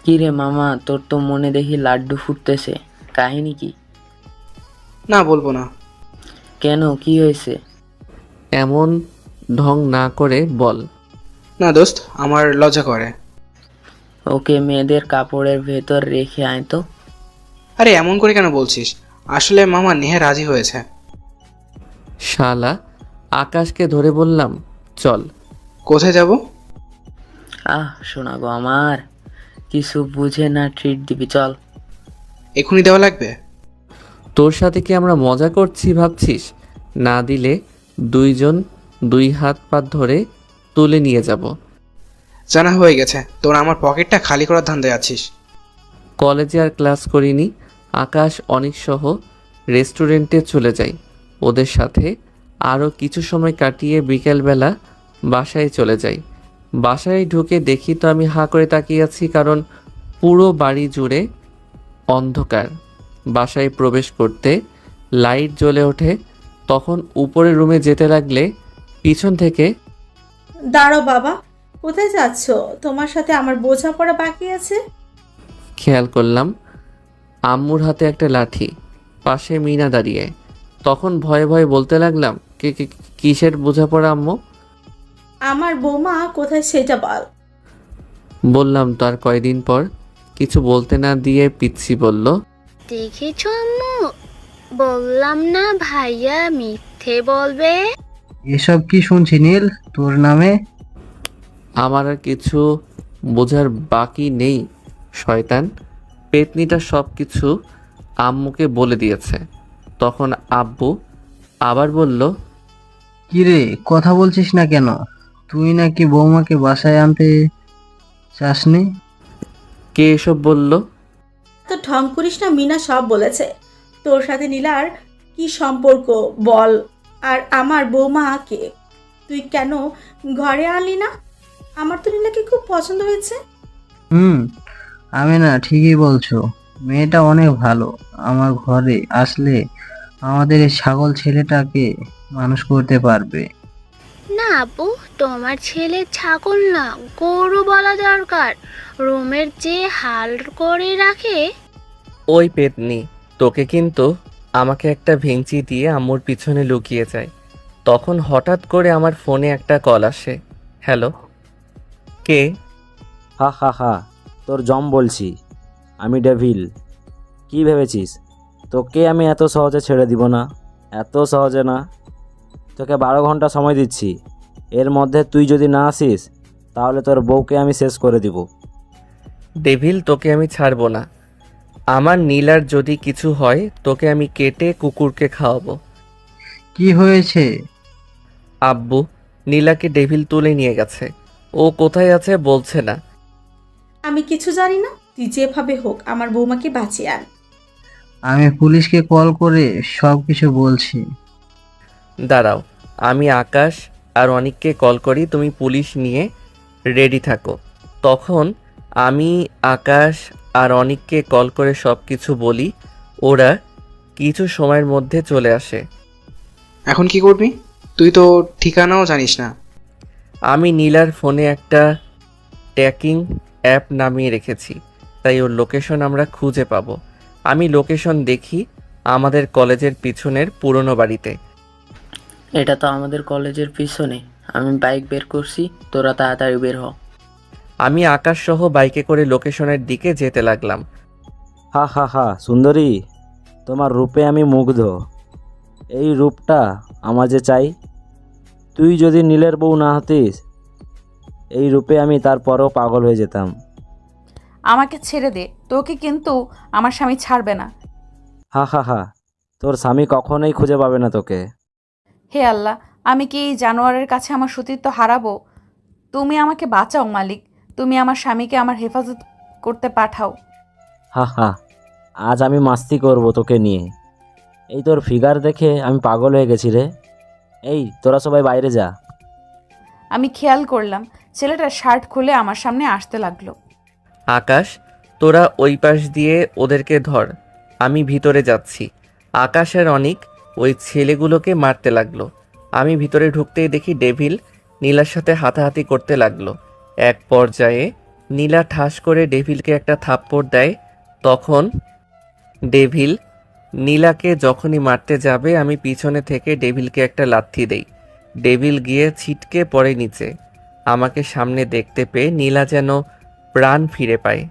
কি রে মামা, তোর তো মনে দেখি লাড্ডু ফুটতেছে, কাহিনী কি? না, বলবো না। কেন, কি হয়েছে? এমন ঢং না করে বল। না দোস্ত, আমার লজ্জা করে। ওকে মেয়েদের কাপড়ের ভেতর রেখে আয় তো। আরে এমন করে কেন বলছিস? আসলে মামা নেহা রাজি হয়েছে। শালা আকাশকে ধরে বললাম, চল। কোথায় যাব? শোনা গো আমার, কিছু বুঝে না ট্রিট দিবি, চল। এখনই দেওয়া লাগবে? তোর সাথে কি আমরা মজা করছি ভাবছিস? না দিলে দুইজন দুই হাত পা ধরে তুলে নিয়ে যাব। জানা হয়ে গেছে, তোর আমার পকেটটা খালি করার ধান্দায় আছিস। কলেজে আর ক্লাস করিনি। আকাশ অনেক সহ রেস্টুরেন্টে চলে যাই ওদের সাথে। আরও কিছু সময় কাটিয়ে বিকেলবেলা বাসায় চলে যাই। বাসায় ঢুকে দেখি তো আমি হাঁ করে তাকিয়ে আছি, কারণ পুরো বাড়ি জুড়ে অন্ধকার। বাসায় প্রবেশ করতে লাইট জ্বলে ওঠে। তখন উপরের রুমে যেতে লাগলে পিছন থেকে, দাঁড়াও বাবা, কোথায় যাচ্ছ? তোমার সাথে আমার বোঝাপড়া বাকি আছে। খেয়াল করলাম আম্মুর হাতে একটা লাঠি, পাশে মিনা দাঁড়িয়ে। তখন ভয়ে ভয়ে বলতে লাগলাম, কিসের বোঝাপড়া আম্মু? আমার বৌমা কোথায় সেটা বল। বললাম তো। আর কয়দিন পর কিছু বলতে না দিয়ে পিচ্ছি বলল, দেখেছো আম্মু, বললাম না ভাইয়া মিথ্যে বলবে। এসব কি শুনছি নীল তোর নামে? আমার আর কিছু বোঝার বাকি নেই শয়তান। পেতনিটা সব কিছু আম্মুকে বলে দিয়েছে। তখন আব্বু আবার বলল, কিরে কথা বলছিস না কেন? তুই নাকি বৌমাকে বাসায় আনতে চাসনি? কে এসব বলল? তো ঢং করিস না, মিনা সব বলেছে। তোর সাথে নীলার কি সম্পর্ক বল, আর আমার বৌমা কে? তুই কেন ঘরে আনলি না? আমার তো নীলাকে খুব পছন্দ হয়েছে। আমি না ঠিকই বলছো, মেয়েটা অনেক ভালো। আমার ঘরে আসলে আমাদের এই ছাগল ছেলেটাকে মানুষ করতে পারবে। না আপু, তোমার ছেলে ছাগল না গরু বলা দরকার। রুমের যে হাল করে রাখে। ওই পেতনি, তোকে কিন্তু আমাকে একটা ভেঙচি দিয়ে আম্মুর পিছনে লুকিয়ে যায়। তখন হঠাৎ করে আমার ফোনে একটা কল আসে। হ্যালো, কে? হা হা হা, তোর জম বলছি, আমি ডেভিল। কি ভেবেছিস তোকে আমি এত সহজে ছেড়ে দিব না? এত সহজে না। তোকে 12 ঘন্টা সময় দিচ্ছি, এর মধ্যে তুই যদি না আসিস তাহলে তোর বউকে আমি শেষ করে দিব। ডেভিল, তোকে আমি ছাড়বো না। আমার নীলার যদি কিছু হয় তোকে আমি কেটে কুকুরকে খাওয়াবো। কি হয়েছে? আব্বু, নীলাকে ডেভিল তুলে নিয়ে গেছে। ও কোথায় আছে বলছে না। আমি কিছু জানি না, তুই যেভাবে হোক আমার বৌমাকে বাঁচিয়ে আন। আমি পুলিশকে কল করে সব কিছু বলছি। দাঁড়াও, আমি আকাশ আর অনিককে কল করি, তুমি পুলিশ নিয়ে রেডি থাকো। তখন আমি আকাশ আর অনিককে কল করে সব কিছু বলি। ওরা কিছু সময়ের মধ্যে চলে আসে। এখন কি করবি? তুই তো ঠিকানাও জানিস না। আমি নীলার ফোনে একটা ট্র্যাকিং অ্যাপ নামিয়ে রেখেছি, তাই ওর লোকেশন আমরা খুঁজে পাবো। আমি লোকেশন দেখি আমাদের কলেজের পিছনের পুরনো বাড়িতে। এটা তো আমাদের কলেজের পিছনে। আমি বাইক বের করছি, তোরা তাড়াতাড়ি বের হ। আমি আকাশ সহ বাইকে করে লোকেশনের দিকে যেতে লাগলাম। হা হা হা, সুন্দরী, তোমার রূপে আমি মুগ্ধ। এই রূপটা আমার যে চাই। তুই যদি নীলের বউ না হতিস, এই রূপে আমি তারপরও পাগল হয়ে যেতাম। আমাকে ছেড়ে দে, তোকে কিন্তু আমার স্বামী ছাড়বে না। হা হা হা, তোর স্বামী কখনোই খুঁজে পাবে না তোকে। হে আল্লাহ, আমি কি এই জানোয়ারের কাছে আমার সতীত্ব হারাবো? তুমি আমাকে বাঁচাও মালিক, তুমি আমার স্বামীকে আমার হেফাজত করতে পাঠাও। হা হা, আজ আমি মাস্তি করব তোকে নিয়ে। এই তোর ফিগার দেখে আমি পাগল হয়ে গেছি রে। এই তোরা সবাই বাইরে যা। আমি খেয়াল করলাম ছেলেটার শার্ট খুলে আমার সামনে আসতে লাগলো। আকাশ, তোরা ওই পাশ দিয়ে ওদেরকে ধর, আমি ভিতরে যাচ্ছি। আকাশ আর অনিক ওই ছেলেগুলোকে মারতে লাগলো। আমি ভিতরে ঢুকতেই দেখি ডেভিল নীলার সাথে হাতাহাতি করতে লাগলো। এক পর্যায়ে নীলা ঠাস করে ডেভিলকে একটা থাপ্পড় দেয়। তখন ডেভিল নীলাকে যখনই মারতে যাবে আমি পিছনে থেকে ডেভিলকে একটা লাথি দেই। ডেভিল গিয়ে ছিটকে পড়ে নিচে। আমাকে সামনে দেখতে পেয়ে নীলা যেন প্রাণ ফিরে পায়।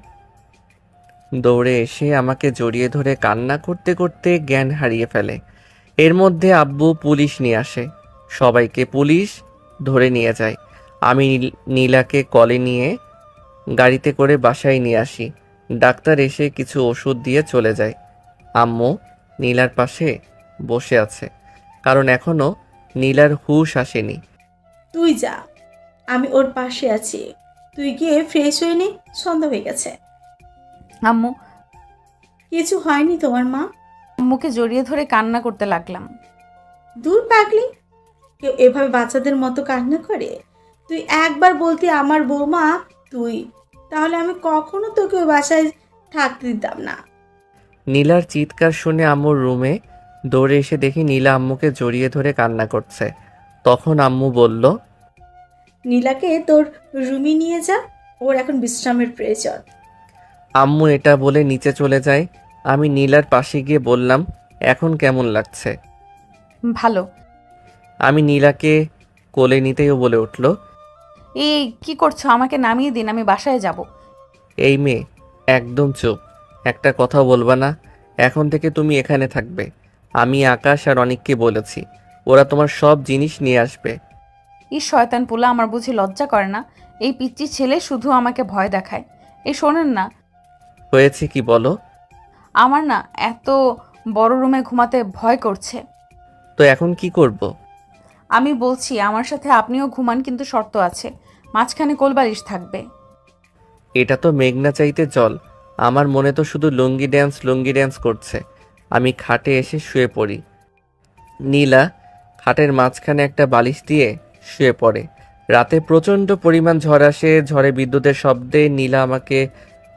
দৌড়ে এসে আমাকে জড়িয়ে ধরে কান্না করতে করতে জ্ঞান হারিয়ে ফেলে। এর মধ্যে আব্বু পুলিশ নিয়ে আসে, সবাইকে পুলিশ ধরে নিয়ে যায়। আমি নীলাকে কলে নিয়ে গাড়িতে করে বাসায় নিয়ে আসি। ডাক্তার এসে কিছু ওষুধ দিয়ে চলে যায়। আম্মু নীলার পাশে বসে আছে, কারণ এখনো নীলার হুঁশ আসেনি। তুই যা, আমি ওর পাশে আছি। তুই গিয়ে ফ্রেশ হয়ে নে, সন্ধ্যা হয়ে গেছে। আম্মু, কিছু হয়নি তোমার মা? আম্মুকে জড়িয়ে ধরে কান্না করতে লাগলাম। দূর পাগলি, কেউ এভাবে বাচ্চাদের মতো কান্না করে? তুই একবার বলতি আমার বৌমা তুই, তাহলে আমি কখনো তোকে ওই বাসায় থাকতে দিতাম না। নীলার চিৎকার শুনে আম্মুর রুমে দৌড়ে এসে দেখি নীলা আম্মুকে জড়িয়ে ধরে কান্না করছে। তখন আম্মু বলল, নীলাকে তোর রুমে নিয়ে যা, ওর এখন বিশ্রামের প্রয়োজন। আম্মু এটা বলে নিচে চলে যায়। আমি নীলার পাশে গিয়ে বললাম, এখন কেমন লাগছে? ভালো। আমি নীলাকে কোলে নিতেও বলে উঠল, এই কি করছো? আমাকে নামিয়ে দিন, আমি বাসায় যাব। এই মেয়ে, একদম চুপ, একটা কথা বলবা না। এখন থেকে তুমি এখানে থাকবে। আমি আকাশ আর অনিককে বলেছি, ওরা তোমার সব জিনিস নিয়ে আসবে। এই শয়তান পোলা আমার বুঝি লজ্জা করে না? এই পিচ্চি ছেলে শুধু আমাকে ভয় দেখায়। এই শোনেন না, হয়েছে কি বলো? আমার না এত বড় রুমে ঘুমাতে ভয় করছে। তো এখন কি করব? আমি বলছি আমার সাথে আপনিও ঘুমান, কিন্তু শর্ত আছে, মাঝখানে কোলবালিশ থাকবে। এটা তো মেঘনা চাইতে জল। আমার মনে তো শুধু লুঙ্গি ড্যান্স করছে। আমি খাটে এসে শুয়ে পড়ি। নীলা খাটের মাঝখানে একটা বালিশ দিয়ে শুয়ে পড়ে। রাতে প্রচণ্ড পরিমাণ ঝড় আসে। ঝড়ে বিদ্যুতের শব্দে নীলা আমাকে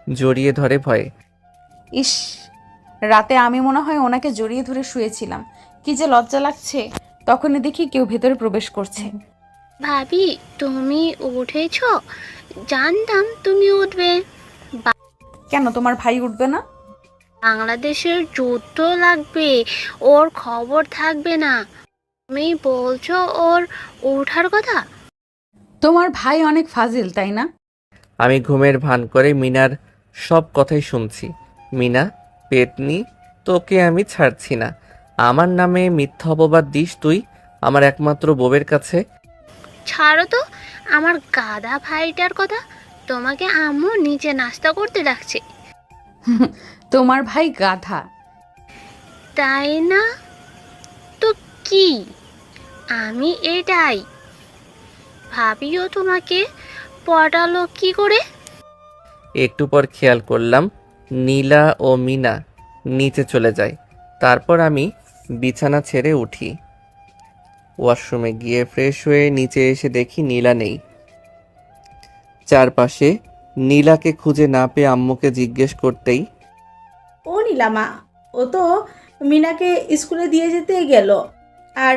জড়িয়ে ধরে ভয়ে। ইস, রাতে আমি মনে হয় ওনাকে জড়িয়ে ধরে শুয়েছিলাম। কি যে লজ্জা লাগছে। তখনই দেখি কেউ ভেতরে প্রবেশ করছে। ভাবি, তুমি উঠেছো? জানতাম তুমি উঠবে। কেন তোমার ভাই উঠবে না? বাংলাদেশের যুদ্ধ লাগবে, ওর খবর থাকবে না। তুমি বলছো ওর ওঠার কথা? তোমার ভাই অনেক ফাজিল, তাই না? আমি ঘুমের ভান করে মিনার সব কথাই শুনছি। মিনা, পেতনি, তোকে আমি ছাড়ছি না। আমার নামে মিথ্যা অপবাদ দিস তুই আমার একমাত্র বউয়ের কাছে। ছাড়ো তো আমার গাধা ভাইটার কথা। তোমাকে আম্মু নিচে নাস্তা করতে ডাকছে। তোমার ভাই গাধা। তাই না তো কি? আমি এটাই। ভাবিও তোমাকে পটালো কি করে? একটু পর খেয়াল করলাম নীলা ও মিনা নিচে চলে যায়। তারপর আমি বিছানা ছেড়ে উঠি। ওয়াশরুমে গিয়ে ফ্রেশ হয়ে নিচে এসে দেখি নীলা নেই। চারপাশে নীলাকে খুঁজে না পেয়ে আম্মুকে জিজ্ঞেস করতেই, ও নীলামা, ও তো মিনাকে স্কুলে দিয়ে যেতে গেল, আর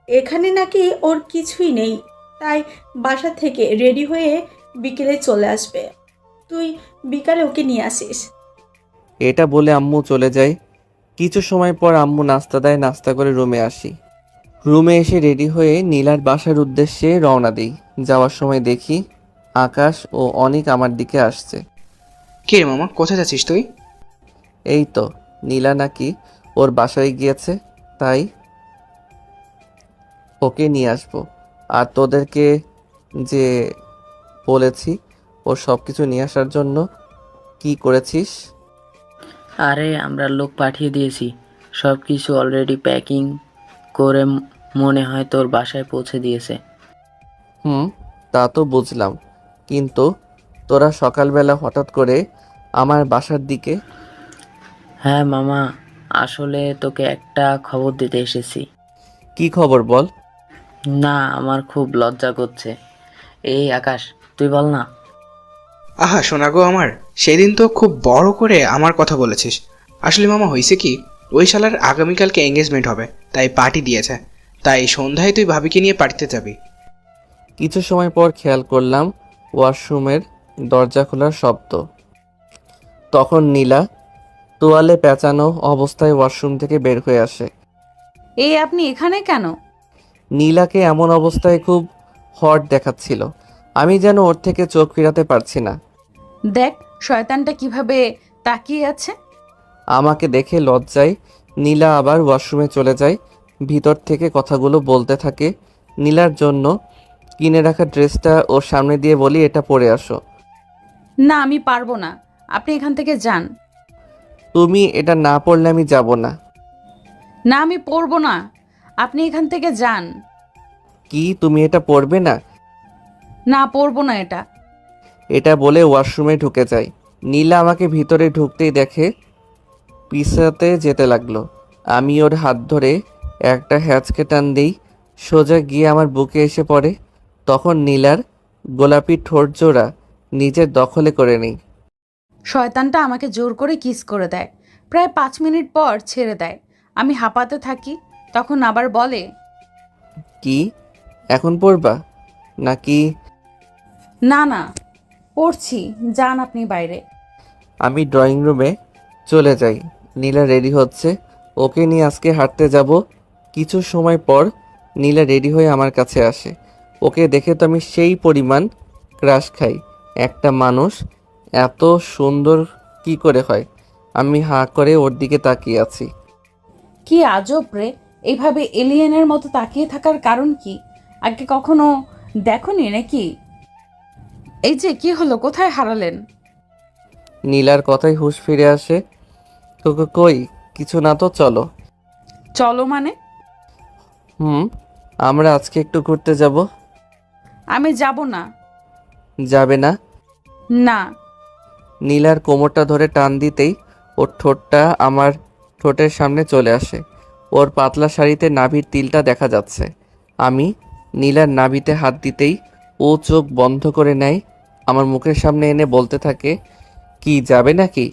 এখানে নাকি ওর কিছুই নেই, তাই বাসা থেকে রেডি হয়ে বিকেলে চলে আসবে। তুই বিকালে ওকে নিয়ে আসিস। এটা বলে আম্মু চলে যায়। কিছু সময় পর আম্মু নাস্তা দেয়, নাস্তা করে রুমে আসি। রুমে এসে রেডি হয়ে নীলার বাসার উদ্দেশ্যে রওনা দিই। যাওয়ার সময় দেখি আকাশ ও অনিক আমার দিকে আসছে। কে রে মামা, কোথায় যাচ্ছিস তুই? এই তো নীলা নাকি ওর বাসায় গিয়েছে, তাই ওকে নিয়ে আসবো। আর তোদেরকে যে বলেছি ও সব কিছু নিয়ে আসার জন্য, কি করেছিস? আরে আমরা লোক পাঠিয়ে দিয়েছি, সব কিছু অলরেডি প্যাকিং করে মনে হয় তোর বাসায় পৌঁছে দিয়েছে। তা তো বুঝলাম, কিন্তু তোরা সকালবেলা হঠাৎ করে আমার বাসার দিকে? হ্যাঁ মামা, আসলে তোকে একটা খবর দিতে এসেছি। কি খবর বল? না, আমার খুব লজ্জা করছে। এই আকাশ, তুই বল না। আহা শোনা গো আমার, সেদিন তো খুব বড় করে আমার কথা বলেছিস। আসলে মামা হয়েছে কি, ওই শালার আগামীকালকে এঙ্গেজমেন্ট হবে, তাই পার্টি দিয়েছে। তাই সন্ধ্যায় তুই ভাবিকে নিয়ে পার্টিতে যাবি। কিছু সময় পর খেয়াল করলাম ওয়াশরুমের দরজা খোলার শব্দ। তখন নীলা তোয়ালে পেঁচানো অবস্থায় ওয়াশরুম থেকে বের হয়ে আসে। এই আপনি এখানে কেন? নীলাকে এমন অবস্থায় খুব হট দেখাচ্ছিল। আমি যেন ওর থেকে চোখ ফিরাতে পারছি না। দেখ শয়তানটা কিভাবে তাকিয়ে আছে। আমাকে দেখে লজ্জায় নীলা আবার ওয়াশরুমে চলে যায়। ভিতর থেকে কথাগুলো বলতে থাকে। নীলার জন্য কিনে রাখা ড্রেসটা ওর সামনে দিয়ে বলি, এটা পরে আসো। না, আমি পারবো না, আপনি এখান থেকে যান। তুমি এটা না পরলে আমি যাব না। না, আমি পরবো না, আপনি এখান থেকে যান। কি তুমি এটা পরবে না? না, পরবো না এটা। এটা বলে ওয়াশরুমে ঢুকে যায়। নীলা আমাকে ভিতরে ঢুকতেই দেখে পিছাতে যেতে লাগলো। আমি ওর হাত ধরে একটা হ্যাঁচকে টান দিই, সোজা গিয়ে আমার বুকে এসে পড়ে। তখন নীলার গোলাপি ঠোঁট জোড়া নিজের দখলে করে নেই। শয়তানটা আমাকে জোর করে কিস করে দেয়, প্রায় 5 মিনিট পর ছেড়ে দেয়। আমি হাঁপাতে থাকি, তখন আবার বলে, কি এখন পড়বা নাকি? না না, পড়ছি, যান আপনি বাইরে। আমি ড্রয়িং রুমে চলে যাই। নীলা রেডি হচ্ছে, ওকে নিয়ে আজকে হাঁটতে যাব। কিছু সময় পর নীলা রেডি হয়ে আমার কাছে আসে। ওকে দেখে তো আমি সেই পরিমাণ ক্রাশ খাই। একটা মানুষ এত সুন্দর কি করে হয়? আমি হাঁ করে ওর দিকে তাকিয়ে আছি। কি আজব রে, এইভাবে এলিয়েনের মতো তাকিয়ে থাকার কারণ কি? আগে কখনো দেখোনি নাকি? এই যে কি হলো, কোথায় হারালেন? নীলার কথাই হুঁশ ফিরে আসে। কই কিছু না তো, চলো। চলো মানে? আমরা আজকে একটু ঘুরতে যাব। আমি যাব না। যাবে না? না। নীলার কোমরটা ধরে টান দিতেই ওর ঠোঁটটা আমার ঠোঁটের সামনে চলে আসে। ওর পাতলা শাড়িতে নাভির তিলটা দেখা যাচ্ছে। আমি নীলার নাভিতে হাত দিতেই ও চোখ বন্ধ করে নেয়। আমার মুখের সামনে এনে বলতে থাকে, কি যাবে নাকি?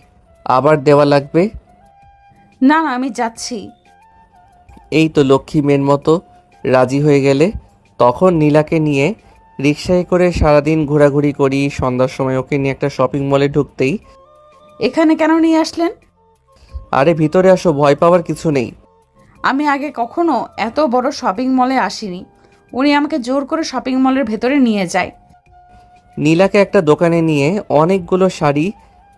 আবার দেওয়া লাগবে? না না, আমি যাচ্ছি। এই তো লক্ষ্মী মেয়ের মতো রাজি হয়ে গেলে। তখন নীলাকে নিয়ে রিকশায় করে সারাদিন ঘোরাঘুরি করি। সন্ধ্যার সময় ওকে নিয়ে একটা শপিং মলে ঢুকতেই, এখানে কেন নিয়ে আসলেন? আরে ভিতরে আসো, ভয় পাওয়ার কিছু নেই। আমি আগে কখনো এত বড় শপিং মলে আসিনি। উনি আমাকে জোর করে শপিং মলের ভেতরে নিয়ে যায়। নীলাকে একটা দোকানে নিয়ে অনেকগুলো শাড়ি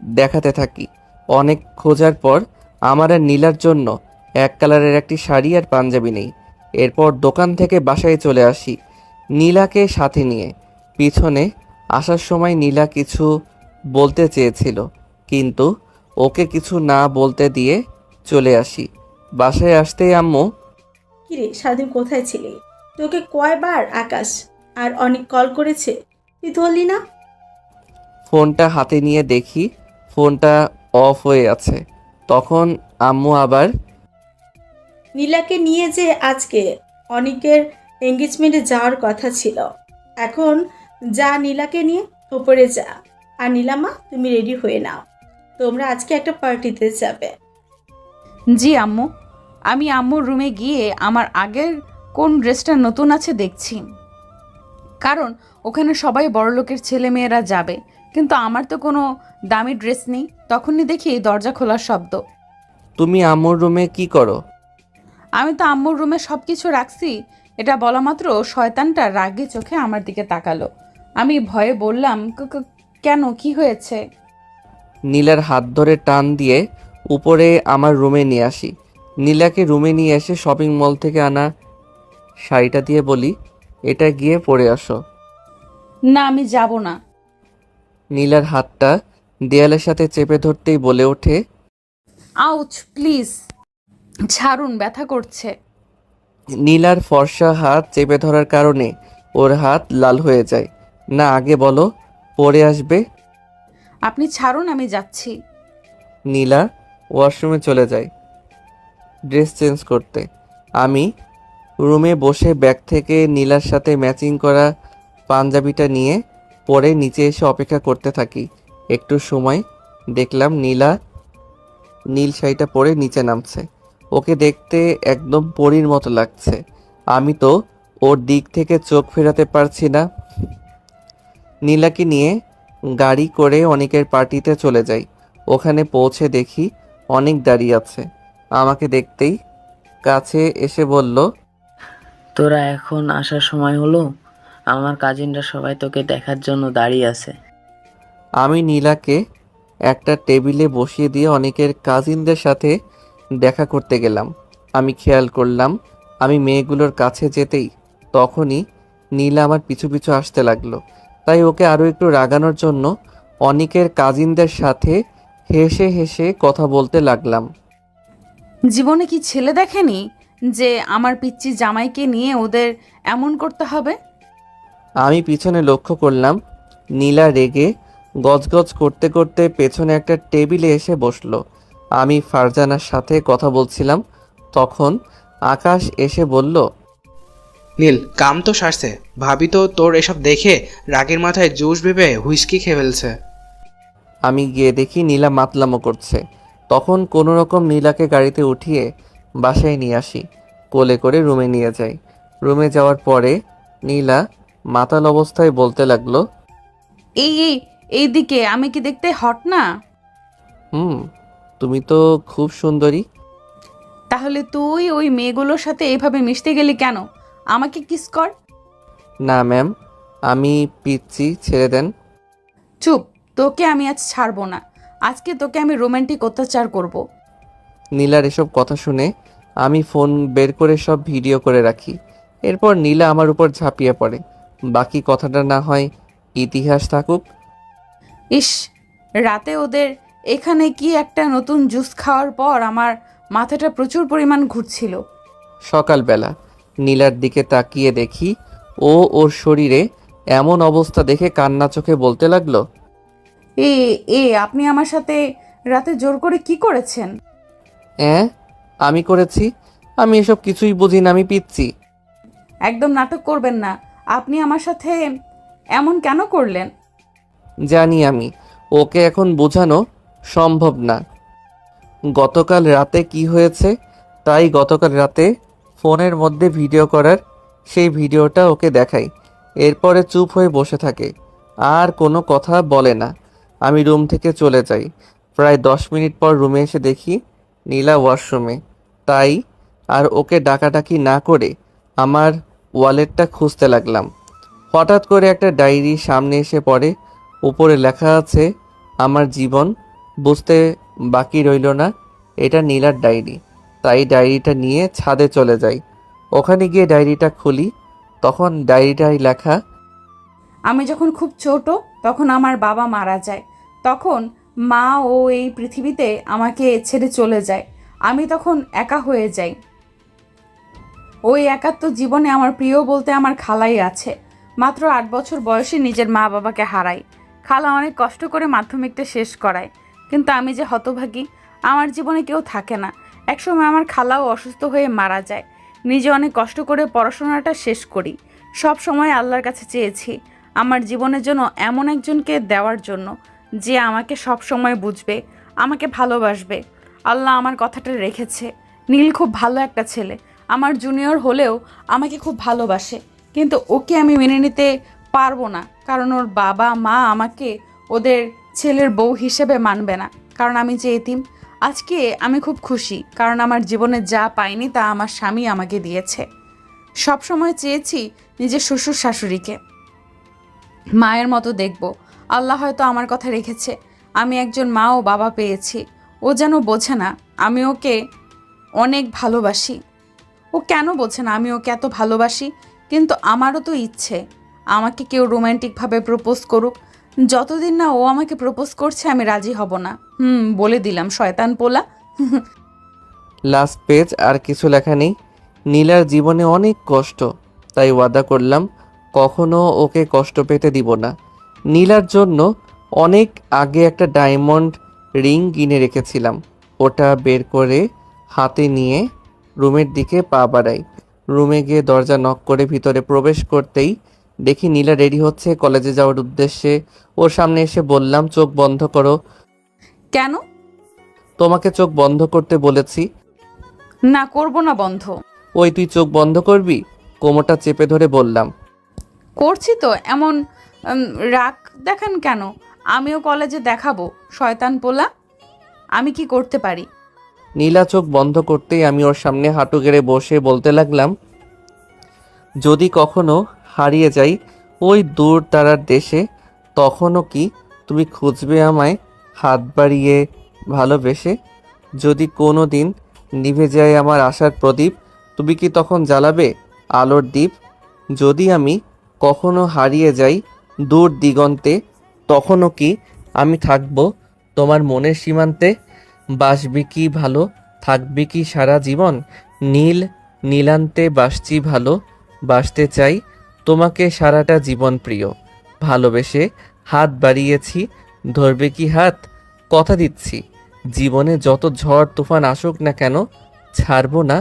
দেখাতে থাকি। অনেক খোঁজার পর আমার আর নীলার জন্য এক কালারের একটি শাড়ি আর পাঞ্জাবি নেই। এরপর দোকান থেকে বাসায় চলে আসি নীলাকে সাথে নিয়ে। পিছনে আসার সময় নীলা কিছু বলতে চেয়েছিল, কিন্তু ওকে কিছু না বলতে দিয়ে চলে আসি। বাসায় আসতেই আম্মু, কিরে সারাদিন কোথায় ছিলি? তোকে কয়বার আকাশ আর অনেক কল করেছে, তুই ধরলি না? ফোনটা হাতে নিয়ে দেখি ফোনটা অফ হয়ে আছে। তখন আম্মু আবার, নীলাকে নিয়ে যে আজকে অনেকের এঙ্গেজমেন্টে যাওয়ার কথা ছিল, এখন যা নীলাকে নিয়ে ওপরে যা। আর নীলামা, তুমি রেডি হয়ে নাও, তোমরা আজকে একটা পার্টিতে যাবে। জি আম্মু। আমি আম্মুর রুমে গিয়ে আমার আগের কোন ড্রেসটা নতুন আছে দেখছি, কারণ ওখানে সবাই বড়লোকের ছেলে মেয়েরা যাবে, কিন্তু আমার তো কোনো দামি ড্রেস নেই। তখনই দেখি দরজা খোলার শব্দ। তুমি আম্মুর রুমে কি করো? আমি তো আম্মুর রুমে সব কিছু রাখছি। এটা বলা মাত্র শয়তানটা রাগে চোখে আমার দিকে তাকালো। আমি ভয়ে বললাম, কেন, কি হয়েছে? নীলার হাত ধরে টান দিয়ে উপরে আমার রুমে নিয়ে আসি। নীলাকে রুমে নিয়ে এসে শপিং মল থেকে আনা শাড়িটা দিয়ে বলি, এটা গিয়ে পরে আসো। না, আমি যাব না। নীলার হাতটা দেয়ালের সাথে চেপে ধরতেই বলে ওঠে, আউচ, প্লিজ ছাড়ুন, ব্যথা করছে। নীলার ফর্সা হাত চেপে ধরার কারণে ওর হাত লাল হয়ে যায়। না, আগে বলো পরে আসবে। আপনি ছাড়ুন, আমি যাচ্ছি। নীলা ওয়াশরুমে চলে যায় ড্রেস চেঞ্জ করতে। আমি রুমে বসে ব্যাগ থেকে নীলার সাথে ম্যাচিং করা পাঞ্জাবিটা নিয়ে পরে নিচে এসে অপেক্ষা করতে থাকি। একটু সময় দেখলাম নীলা নীল শাড়িটা পরে নিচে নামছে। ওকে দেখতে একদম পরীর মতো লাগছে। আমি তো ওর দিক থেকে চোখ ফেরাতে পারছি না। নীলাকে নিয়ে গাড়ি করে অনেকের পার্টিতে চলে যাই। ওখানে পৌঁছে দেখি অনেক দাঁড়িয়ে আছে। আমাকে দেখতেই কাছে এসে বলল, তোরা এখন আসার সময় হলো? আমার কাজিনরা সবাই তোকে দেখার জন্য দাঁড়িয়ে আছে। আমি নীলাকে একটা টেবিলে বসিয়ে দিয়ে অনেকের কাজিনদের সাথে দেখা করতে গেলাম। আমি খেয়াল করলাম আমি মেয়েগুলোর কাছে যেতেই তখনই নীলা আমার পিছু পিছু আসতে লাগলো। তাই ওকে আরও একটু রাগানোর জন্য অনেকের কাজিনদের সাথে হেসে হেসে কথা বলতে লাগলাম। জীবনে কি ছেলে দেখেনি যে আমার পিচ্চি জামাইকে নিয়ে ওদের এমন করতে হবে? আমি পিছনে লক্ষ্য করলাম নীলা রেগে গজগজ করতে করতে পেছনে একটা টেবিলে এসে বসলো। আমি ফারজানার সাথে কথা বলছিলাম, তখন আকাশ এসে বলল, নীল, কাম তো সারছে। ভাবি তো তোর এসব দেখে রাগের মাথায় জুস ভেবে হুইস্কি খেয়ে ফেলছে। আমি গিয়ে দেখি নীলা মাতলামো করছে। তখন কোনো রকম নীলাকে গাড়িতে উঠিয়ে বাসায় নিয়ে আসি, কোলে করে রুমে নিয়ে যাই। রুমে যাওয়ার পরে নীলা মাতাল অবস্থায় বলতে লাগলো, এই এই এইদিকে, আমি কি দেখতে হট না? তুমি তো খুব সুন্দরী। তাহলে তুই ওই মেয়েগুলোর সাথে এভাবে মিশতে গেলি কেন? আমাকে কিস কর। না ম্যাম, আমি পিচ্ছি, ছেড়ে দেন। চুপ, তোকে আমি আজ ছাড়বো না। আজকে তোকে আমি রোমান্টিক অত্যাচার করব। নীলার এসব কথা শুনে আমি ফোন বের করে সব ভিডিও করে রাখি। এরপর নীলা আমার উপর ঝাঁপিয়ে পড়ে। বাকি কথাটা না হয় ইতিহাস থাকুক। ইস, রাতে ওদের এখানে কি একটা নতুন জুস খাওয়ার পর আমার মাথাটা প্রচুর পরিমাণ ঘুরছিল। সকালবেলা নীলার দিকে তাকিয়ে দেখি ওর শরীরে এমন অবস্থা দেখে কান্না চোখে বলতে লাগলো, এ এ আপনি আমার সাথে রাতে জোর করে কি করেছেন? আমি করেছি? আমি এসব কিছুই বুঝি না, আমি পিচ্ছি। একদম নাটক করবেন না। আপনি আমার সাথে এমন কেন করলেন? জানি আমি, ওকে এখন বোঝানো সম্ভব না। গতকাল রাতে কি হয়েছে তাই গতকাল রাতে ফোনের মধ্যে ভিডিও করার সেই ভিডিওটা ওকে দেখাই। এরপরে চুপ হয়ে বসে থাকে, আর কোনো কথা বলে না। আমি রুম থেকে চলে যাই। প্রায় 10 মিনিট পর রুমে এসে দেখি নীলা ওয়াশরুমে। তাই আর ওকে ডাকাডাকি না করে আমার ওয়ালেটটা খুঁজতে লাগলাম। হঠাৎ করে একটা ডায়েরি সামনে এসে পড়ে। উপরে লেখা আছে আমার জীবন। বুঝতে বাকি রইল না এটা নীলার ডায়েরি। তাই ডায়েরিটা নিয়ে ছাদে চলে যাই। ওখানে গিয়ে ডায়েরিটা খুলি, তখন ডায়েরিটায় লেখা, আমি যখন খুব ছোট তখন আমার বাবা মারা যায়। তখন মা ও এই পৃথিবীতে আমাকে ছেড়ে চলে যায়। আমি তখন একা হয়ে যাই। ওই একাত্ম জীবনে আমার প্রিয় বলতে আমার খালাই আছে। মাত্র 8 বছর বয়সে নিজের মা বাবাকে হারাই। খালা অনেক কষ্ট করে মাধ্যমিকটা শেষ করায়, কিন্তু আমি যে হতভাগী, আমার জীবনে কেউ থাকে না। একসময় আমার খালাও অসুস্থ হয়ে মারা যায়। নিজে অনেক কষ্ট করে পড়াশোনাটা শেষ করি। সব সময় আল্লাহর কাছে চেয়েছি আমার জীবনের জন্য এমন একজনকে দেওয়ার জন্য যে আমাকে সব সময় বুঝবে, আমাকে ভালোবাসবে। আল্লাহ আমার কথাটা রেখেছে। নীল খুব ভালো একটা ছেলে, আমার জুনিয়র হলেও আমাকে খুব ভালোবাসে, কিন্তু ওকে আমি মেনে নিতে পারবো না, কারণ ওর বাবা মা আমাকে ওদের ছেলের বউ হিসেবে মানবে না, কারণ আমি যে এতিম। আজকে আমি খুব খুশি, কারণ আমার জীবনে যা পাইনি তা আমার স্বামী আমাকে দিয়েছে। সব সময় চেয়েছি নিজের শ্বশুর শাশুড়িকে মায়ের মতো দেখব। আল্লাহ হয়তো আমার কথা রেখেছে। আমি একজন মা ও বাবা পেয়েছি। ও যেন বোঝে না আমি ওকে অনেক ভালোবাসি। ও কেন বোঝে না আমি ওকে এত ভালোবাসি? কিন্তু আমারও তো ইচ্ছে আমাকে কেউ রোম্যান্টিকভাবে প্রপোজ করুক। যতদিন না ও আমাকে প্রপোজ করছে আমি রাজি হব না। বলে দিলাম শয়তান পোলা। লাস্ট পেজ, আর কিছু লেখা নেই। নীলার জীবনে অনেক কষ্ট, তাই ওয়াদা করলাম কখনো ওকে কষ্ট পেতে দিব না। নীলার জন্য অনেক আগে একটা ডায়মন্ড রিং কিনে রেখেছিলাম। ওটা বের করে হাতে নিয়ে রুমের দিকে পা বাড়াই। রুমে গিয়ে দরজা নক করে ভিতরে প্রবেশ করতেই দেখি নীলা রেডি হচ্ছে কলেজে যাওয়ার উদ্দেশ্যে। ওর সামনে এসে বললাম, চোখ বন্ধ করো। কেন? তোমাকে চোখ বন্ধ করতে বলেছি। না, করব না বন্ধ। ওই তুই চোখ বন্ধ করবি? কোমরটা চেপে ধরে বললাম। করছি তো, এমন রাগ দেখান কেন? আমিও কলেজে দেখাবো শয়তান পোলা আমি কি করতে পারি। নীলা চোখ বন্ধ করতেই আমি ওর সামনে হাঁটু গেড়ে বসে বলতে লাগলাম, যদি কখনো হারিয়ে যাই ওই দূর তারার দেশে, তখনও কি তুমি খুঁজবে আমায় হাত বাড়িয়ে ভালোবেসে? যদি কোনো দিন নিভে যায় আমার আশার প্রদীপ, তুমি কি তখন জ্বালাবে আলোর দ্বীপ? যদি আমি কখনো হারিয়ে যাই দূর দিগন্তে, তখনও কি আমি থাকবো তোমার মনের সীমান্তে? বাসবি কি ভালো, থাকবি কি সারা জীবন? নীল নীলান্তে বাসছি ভালো, বাসতে চাই তোমাকে সারাটা জীবন প্রিয়। ভালোবেসে হাত বাড়িয়েছি, ধরবে কি হাত? কথা দিচ্ছি জীবনে যত ঝড় তুফান আসুক না কেন, ছাড়বো না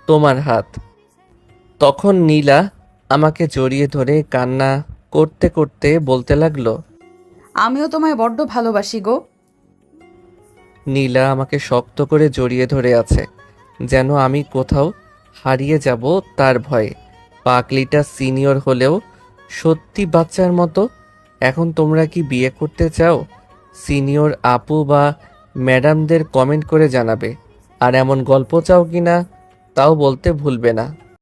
তোমার হাত। তখন নীলা আমাকে জড়িয়ে ধরে কান্না করতে করতে বলতে লাগলো, আমিও তোমায় বড্ড ভালোবাসি গো। নীলা আমাকে শক্ত করে জড়িয়ে ধরে আছে, যেন আমি কোথাও হারিয়ে যাব তার ভয়ে। পাগলিটা সিনিয়র হলেও সত্যি বাচ্চার মতো। এখন তোমরা কি বিয়ে করতে চাও? সিনিয়র আপু বা ম্যাডামদের কমেন্ট করে জানাবে। আর এমন গল্প চাও কিনা তাও বলতে ভুলবে না।